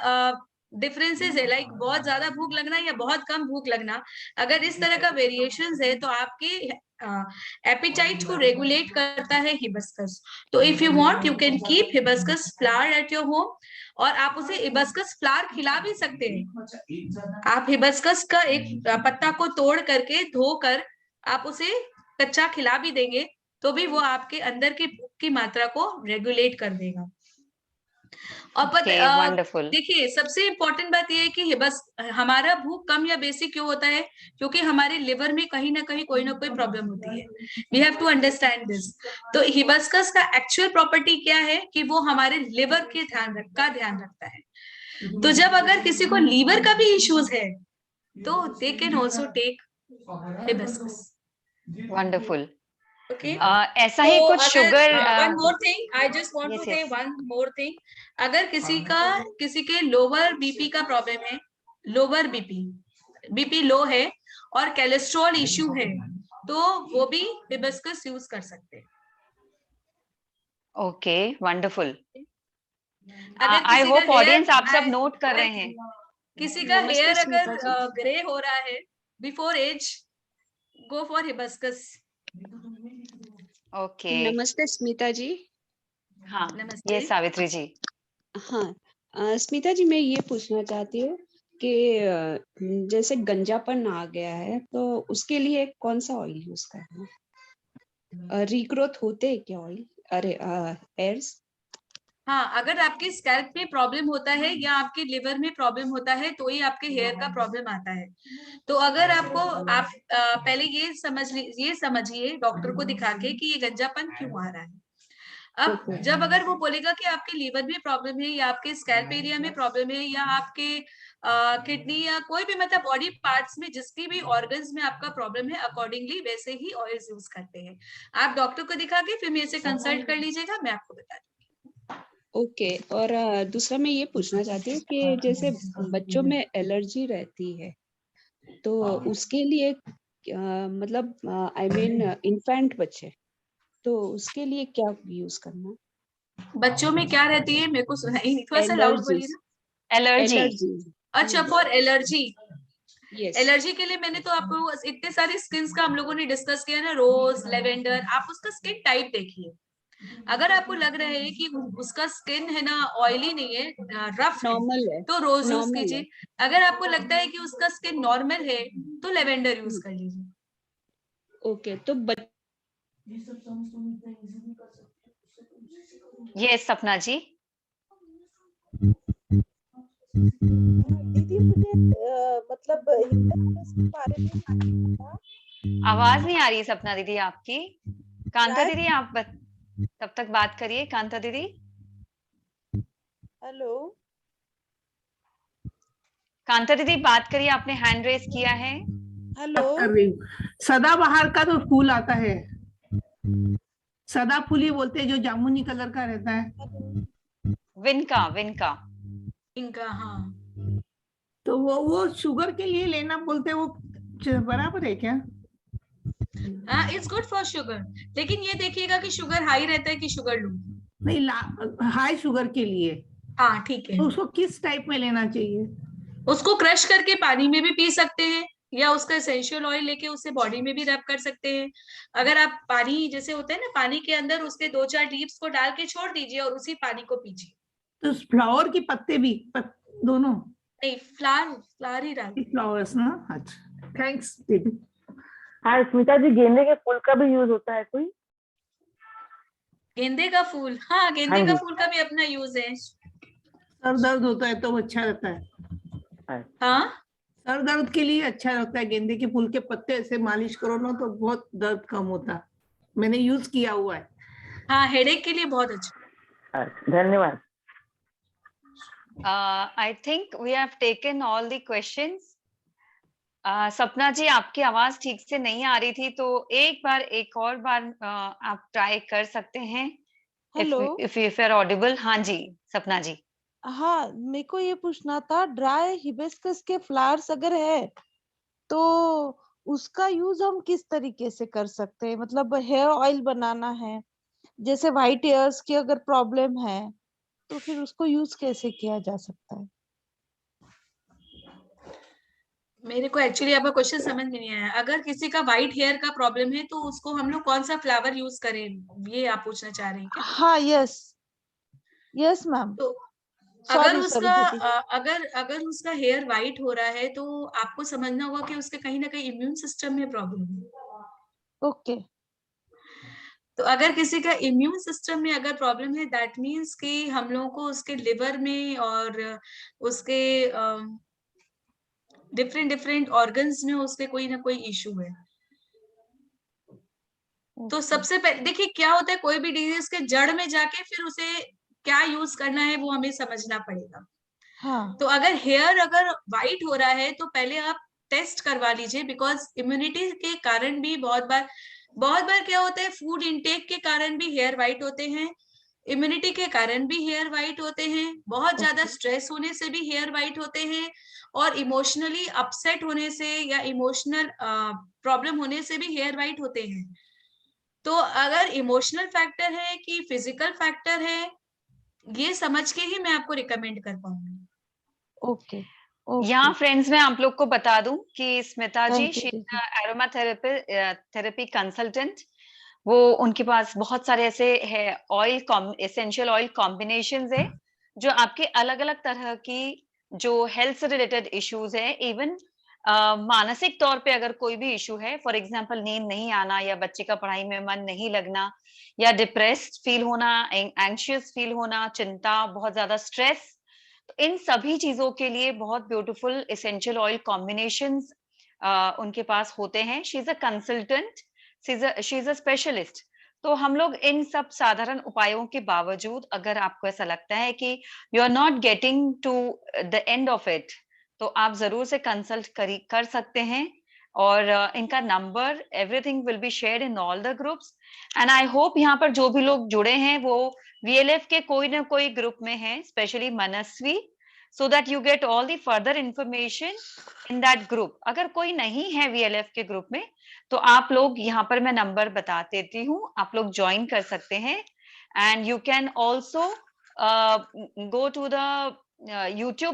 Speaker 2: डिफरेंसेस है, लाइक बहुत ज्यादा भूख लगना या बहुत कम भूख लगना, अगर इस तरह का वेरिएशंस है, तो आपके एपिटाइट को रेगुलेट करता है हिबिस्कस। तो if you want you can keep hibiscus flower at your home, और आप उसे हिबिस्कस फ्लावर खिला भी सकते हैं। आप हिबिस्कस का एक पत्ता को तोड़ करके धोकर आप उसे कच्चा खिला भी देंगे तो भी वो आपके अंदर की मात्रा को रेगुलेट कर देगा। और
Speaker 1: वंडरफुल।
Speaker 2: देखिए सबसे इम्पोर्टेंट बात यह है कि हमारा भूख कम या बेसिक क्यों होता है, क्योंकि हमारे लिवर में कहीं ना कहीं कोई ना कोई प्रॉब्लम होती है। We have to understand this. तो हिबिस्कस का एक्चुअल प्रॉपर्टी क्या है कि वो हमारे लिवर के ध्यान रखता है। तो जब अगर किसी को लीवर का भी इश्यूज है तो they can also take hibiscus.
Speaker 1: Wonderful.
Speaker 2: Okay.
Speaker 1: ऐसा ही कुछ sugar.
Speaker 2: One more thing, I just want to say one more thing. अगर किसी के लोअर बीपी का प्रॉब्लम है, लोअर बीपी लो है और कोलेस्ट्रॉल इश्यू है, तो वो भी हिबिस्कस यूज कर सकते हैं।
Speaker 1: Okay, wonderful.
Speaker 2: अगर
Speaker 1: आई
Speaker 2: किसी
Speaker 1: होप
Speaker 2: का
Speaker 1: ऑडियंस आप सब
Speaker 2: hair-
Speaker 1: नोट कर रहे हैं।
Speaker 2: किसी का
Speaker 3: नमस्ते
Speaker 2: हेयर
Speaker 3: स्मिता
Speaker 2: अगर
Speaker 3: जी।
Speaker 2: ग्रे हो रहा है before age, go for hibiscus.
Speaker 1: Okay,
Speaker 7: नमस्ते स्मिता जी।
Speaker 1: हाँ
Speaker 2: नमस्ते।
Speaker 1: ये सावित्री जी।
Speaker 7: हाँ स्मिता जी, मैं ये पूछना चाहती हूँ कि जैसे गंजापन आ गया है तो उसके लिए कौन सा ऑयल यूज करना है? रीग्रोथ होते हैं क्या ऑयल? अरे हेयर्स?
Speaker 2: हाँ, अगर आपके स्कैल्प में प्रॉब्लम होता है या आपके लिवर में प्रॉब्लम होता है तो ही आपके हेयर का प्रॉब्लम आता है। तो अगर आप पहले ये समझिए डॉक्टर को दिखा के कि ये गंजापन क्यों आ रहा है। अब जब अगर वो बोलेगा कि आपके लीवर में प्रॉब्लम है या आपके स्कैल्प एरिया में प्रॉब्लम है या आपके किडनी या कोई भी मतलब बॉडी पार्ट्स में जिसकी भी ऑर्गन्स में आपका प्रॉब्लम है, अकॉर्डिंगली वैसे ही ऑयल्स यूज करते हैं। आप डॉक्टर को दिखा के फिर मेरे से कंसल्ट कर लीजिएगा, मैं आपको बता दूंगी।
Speaker 7: ओके। और दूसरा मैं ये पूछना चाहती हूँ कि जैसे बच्चों में एलर्जी रहती है तो उसके लिए मतलब आई मीन इन्फेंट बच्चे, तो उसके लिए क्या यूज करना?
Speaker 2: बच्चों में क्या रहती है, मेरे को सुनाई नहीं, थोड़ा सा लाउड बोलिए ना।
Speaker 1: एलर्जी।
Speaker 2: अच्छा, फॉर एलर्जी।
Speaker 7: यस।
Speaker 2: एलर्जी के लिए मैंने तो आपको इतने सारे स्किन्स का हम लोगों ने डिस्कस किया ना, रोज, लेवेंडर। आप उसका स्किन टाइप देखिए। अगर आपको लग रहा है कि उसका स्किन है ना ऑयली नहीं है, रफ है,
Speaker 7: नॉर्मल है।
Speaker 2: तो रोज यूज
Speaker 7: नॉर्मल है।
Speaker 2: कीजिए। अगर आपको लगता है कि उसका स्किन नॉर्मल है तो लेवेंडर यूज कर लीजिए।
Speaker 7: ओके। तो
Speaker 1: ये सपना जी।
Speaker 8: दीदी मुझे मतलब हिबिस्कस के बारे में जानना था।
Speaker 1: आवाज नहीं आ रही सपना दीदी आपकी। कांता
Speaker 8: शायद-
Speaker 1: दीदी आप तब तक बात करिए। कांता दीदी।
Speaker 8: हेलो,
Speaker 1: कांता दीदी बात करिए, आपने हैंड रेज किया है।
Speaker 8: हेलो।
Speaker 9: कर रही हूँ। सदाबहार का तो फूल आता है, सदाफूली बोलते हैं, जो जामुनी कलर का रहता है।
Speaker 1: विनका।
Speaker 2: इनका हाँ,
Speaker 9: तो वो शुगर के लिए लेना बोलते हैं, वो बराबर है क्या?
Speaker 2: It's good for sugar. लेकिन ये देखिएगा कि शुगर हाई रहता है कि शुगर लो।
Speaker 9: नहीं, हाई शुगर के लिए।
Speaker 2: हाँ ठीक है।
Speaker 9: तो उसको किस टाइप में लेना चाहिए?
Speaker 2: उसको क्रश करके पानी में भी पी सकते हैं या उसका एसेंशियल ऑयल लेके उसे बॉडी में भी रब कर सकते हैं। अगर आप पानी जैसे होता है ना, पानी के अंदर उसके 2-4 ड्रीप्स को डाल के छोड़ दीजिए और उसी पानी को पीजिए।
Speaker 9: तो फ्लावर की पत्ते भी दोनों?
Speaker 2: नहीं, फ्लावर ही डाल।
Speaker 9: फ्लावर्स ना। अच्छा, थैंक्स दीदी।
Speaker 10: हाँ स्मिता जी, गेंदे के फूल का भी यूज होता है कोई?
Speaker 2: गेंदे का फूल, हाँ गेंदे का फूल का भी अपना यूज है।
Speaker 9: सर दर्द होता है तो अच्छा रहता है।
Speaker 2: हाँ,
Speaker 9: सर दर्द के लिए अच्छा रहता है। गेंदे के फूल के पत्ते से मालिश करो ना तो बहुत दर्द कम होता है। मैंने यूज किया हुआ है।
Speaker 2: हाँ, हेडेक के लिए बहुत अच्छा।
Speaker 10: धन्यवाद।
Speaker 1: I think we have taken all the questions. Sapna ji आपकी आवाज ठीक से नहीं आ रही थी, तो एक और बार आप ट्राई कर सकते हैं।
Speaker 8: Hello.
Speaker 1: If you are audible. हाँ जी सपना जी।
Speaker 8: हाँ, मेरे को ये पूछना था, ड्राई हिबिस्कस के फ्लावर्स अगर है तो उसका यूज हम किस तरीके से कर सकते हैं? मतलब हेयर ऑयल बनाना है, जैसे व्हाइट हेयर्स की अगर प्रॉब्लम है तो फिर उसको यूज कैसे किया जा सकता है?
Speaker 2: मेरे को एक्चुअली आपका क्वेश्चन समझ में नहीं आया। अगर किसी का व्हाइट हेयर का प्रॉब्लम है तो उसको हम लोग कौन सा फ्लावर यूज करें, ये आप पूछना चाह रहे हैं क्या?
Speaker 8: हाँ, यस यस मैम,
Speaker 2: तो अगर
Speaker 8: सॉरी
Speaker 2: उसका
Speaker 8: दीदी।
Speaker 2: अगर उसका हेयर व्हाइट हो रहा है तो आपको समझना होगा कि उसके कहीं ना कहीं इम्यून सिस्टम में प्रॉब्लम है।
Speaker 8: ओके
Speaker 2: तो अगर किसी का इम्यून सिस्टम में अगर प्रॉब्लम है, दैट मीन्स कि हम लोगों को उसके लिवर में और उसके डिफरेंट डिफरेंट ऑर्गन्स में उसके कोई ना कोई इशू है। तो सबसे पहले देखिए क्या होता है, कोई भी डिजीज के जड़ में जाके फिर उसे क्या यूज करना है वो हमें समझना पड़ेगा।
Speaker 8: हाँ
Speaker 2: तो अगर हेयर अगर वाइट हो रहा है तो पहले आप टेस्ट करवा लीजिए, बिकॉज इम्यूनिटी के कारण भी बहुत बार क्या होता है, फूड इनटेक के कारण भी हेयर वाइट होते हैं, इम्यूनिटी के कारण भी हेयर वाइट होते हैं, बहुत ज्यादा स्ट्रेस होने से भी हेयर वाइट होते हैं, और इमोशनली अपसेट होने से या इमोशनल प्रॉब्लम होने से भी हेयर वाइट होते हैं। तो अगर इमोशनल फैक्टर है कि फिजिकल फैक्टर है, ये समझ के ही मैं आपको रिकमेंड कर पाऊंगी।
Speaker 8: ओके
Speaker 1: यहाँ फ्रेंड्स मैं आप लोग को बता दूं कि स्मिता जी
Speaker 8: थैंक यू दीदी।
Speaker 1: एरोमा थेरेपी कंसल्टेंट, वो उनके पास बहुत सारे ऐसे है ऑयल एसेंशियल ऑयल कॉम्बिनेशंस है जो आपके अलग अलग तरह की जो हेल्थ से रिलेटेड इश्यूज है, इवन मानसिक तौर पे अगर कोई भी इशू है, फॉर एग्जांपल नींद नहीं आना या बच्चे का पढ़ाई में मन नहीं लगना या डिप्रेस्ड फील होना, एंग्शियस फील होना, चिंता, बहुत ज्यादा स्ट्रेस, इन सभी चीजों के लिए बहुत ब्यूटीफुल एसेंशियल ऑयल कॉम्बिनेशंस उनके पास होते हैं। She is a consultant, she is a specialist. तो हम लोग इन सब साधारण उपायों के बावजूद अगर आपको ऐसा लगता है कि you are not getting to the end of it, तो आप जरूर से कंसल्ट कर सकते हैं। और इनका number everything will be shared in all the groups, and I hope यहाँ पर जो भी लोग जुड़े हैं वो VLF के कोई ना कोई ग्रुप में है, specially Manasvi, so that you get all the further information in that group. अगर कोई नहीं है VLF के ग्रुप में तो आप लोग यहाँ पर मैं नंबर बता देती हूँ, आप लोग ज्वाइन कर सकते हैं। And you can also go to the YouTube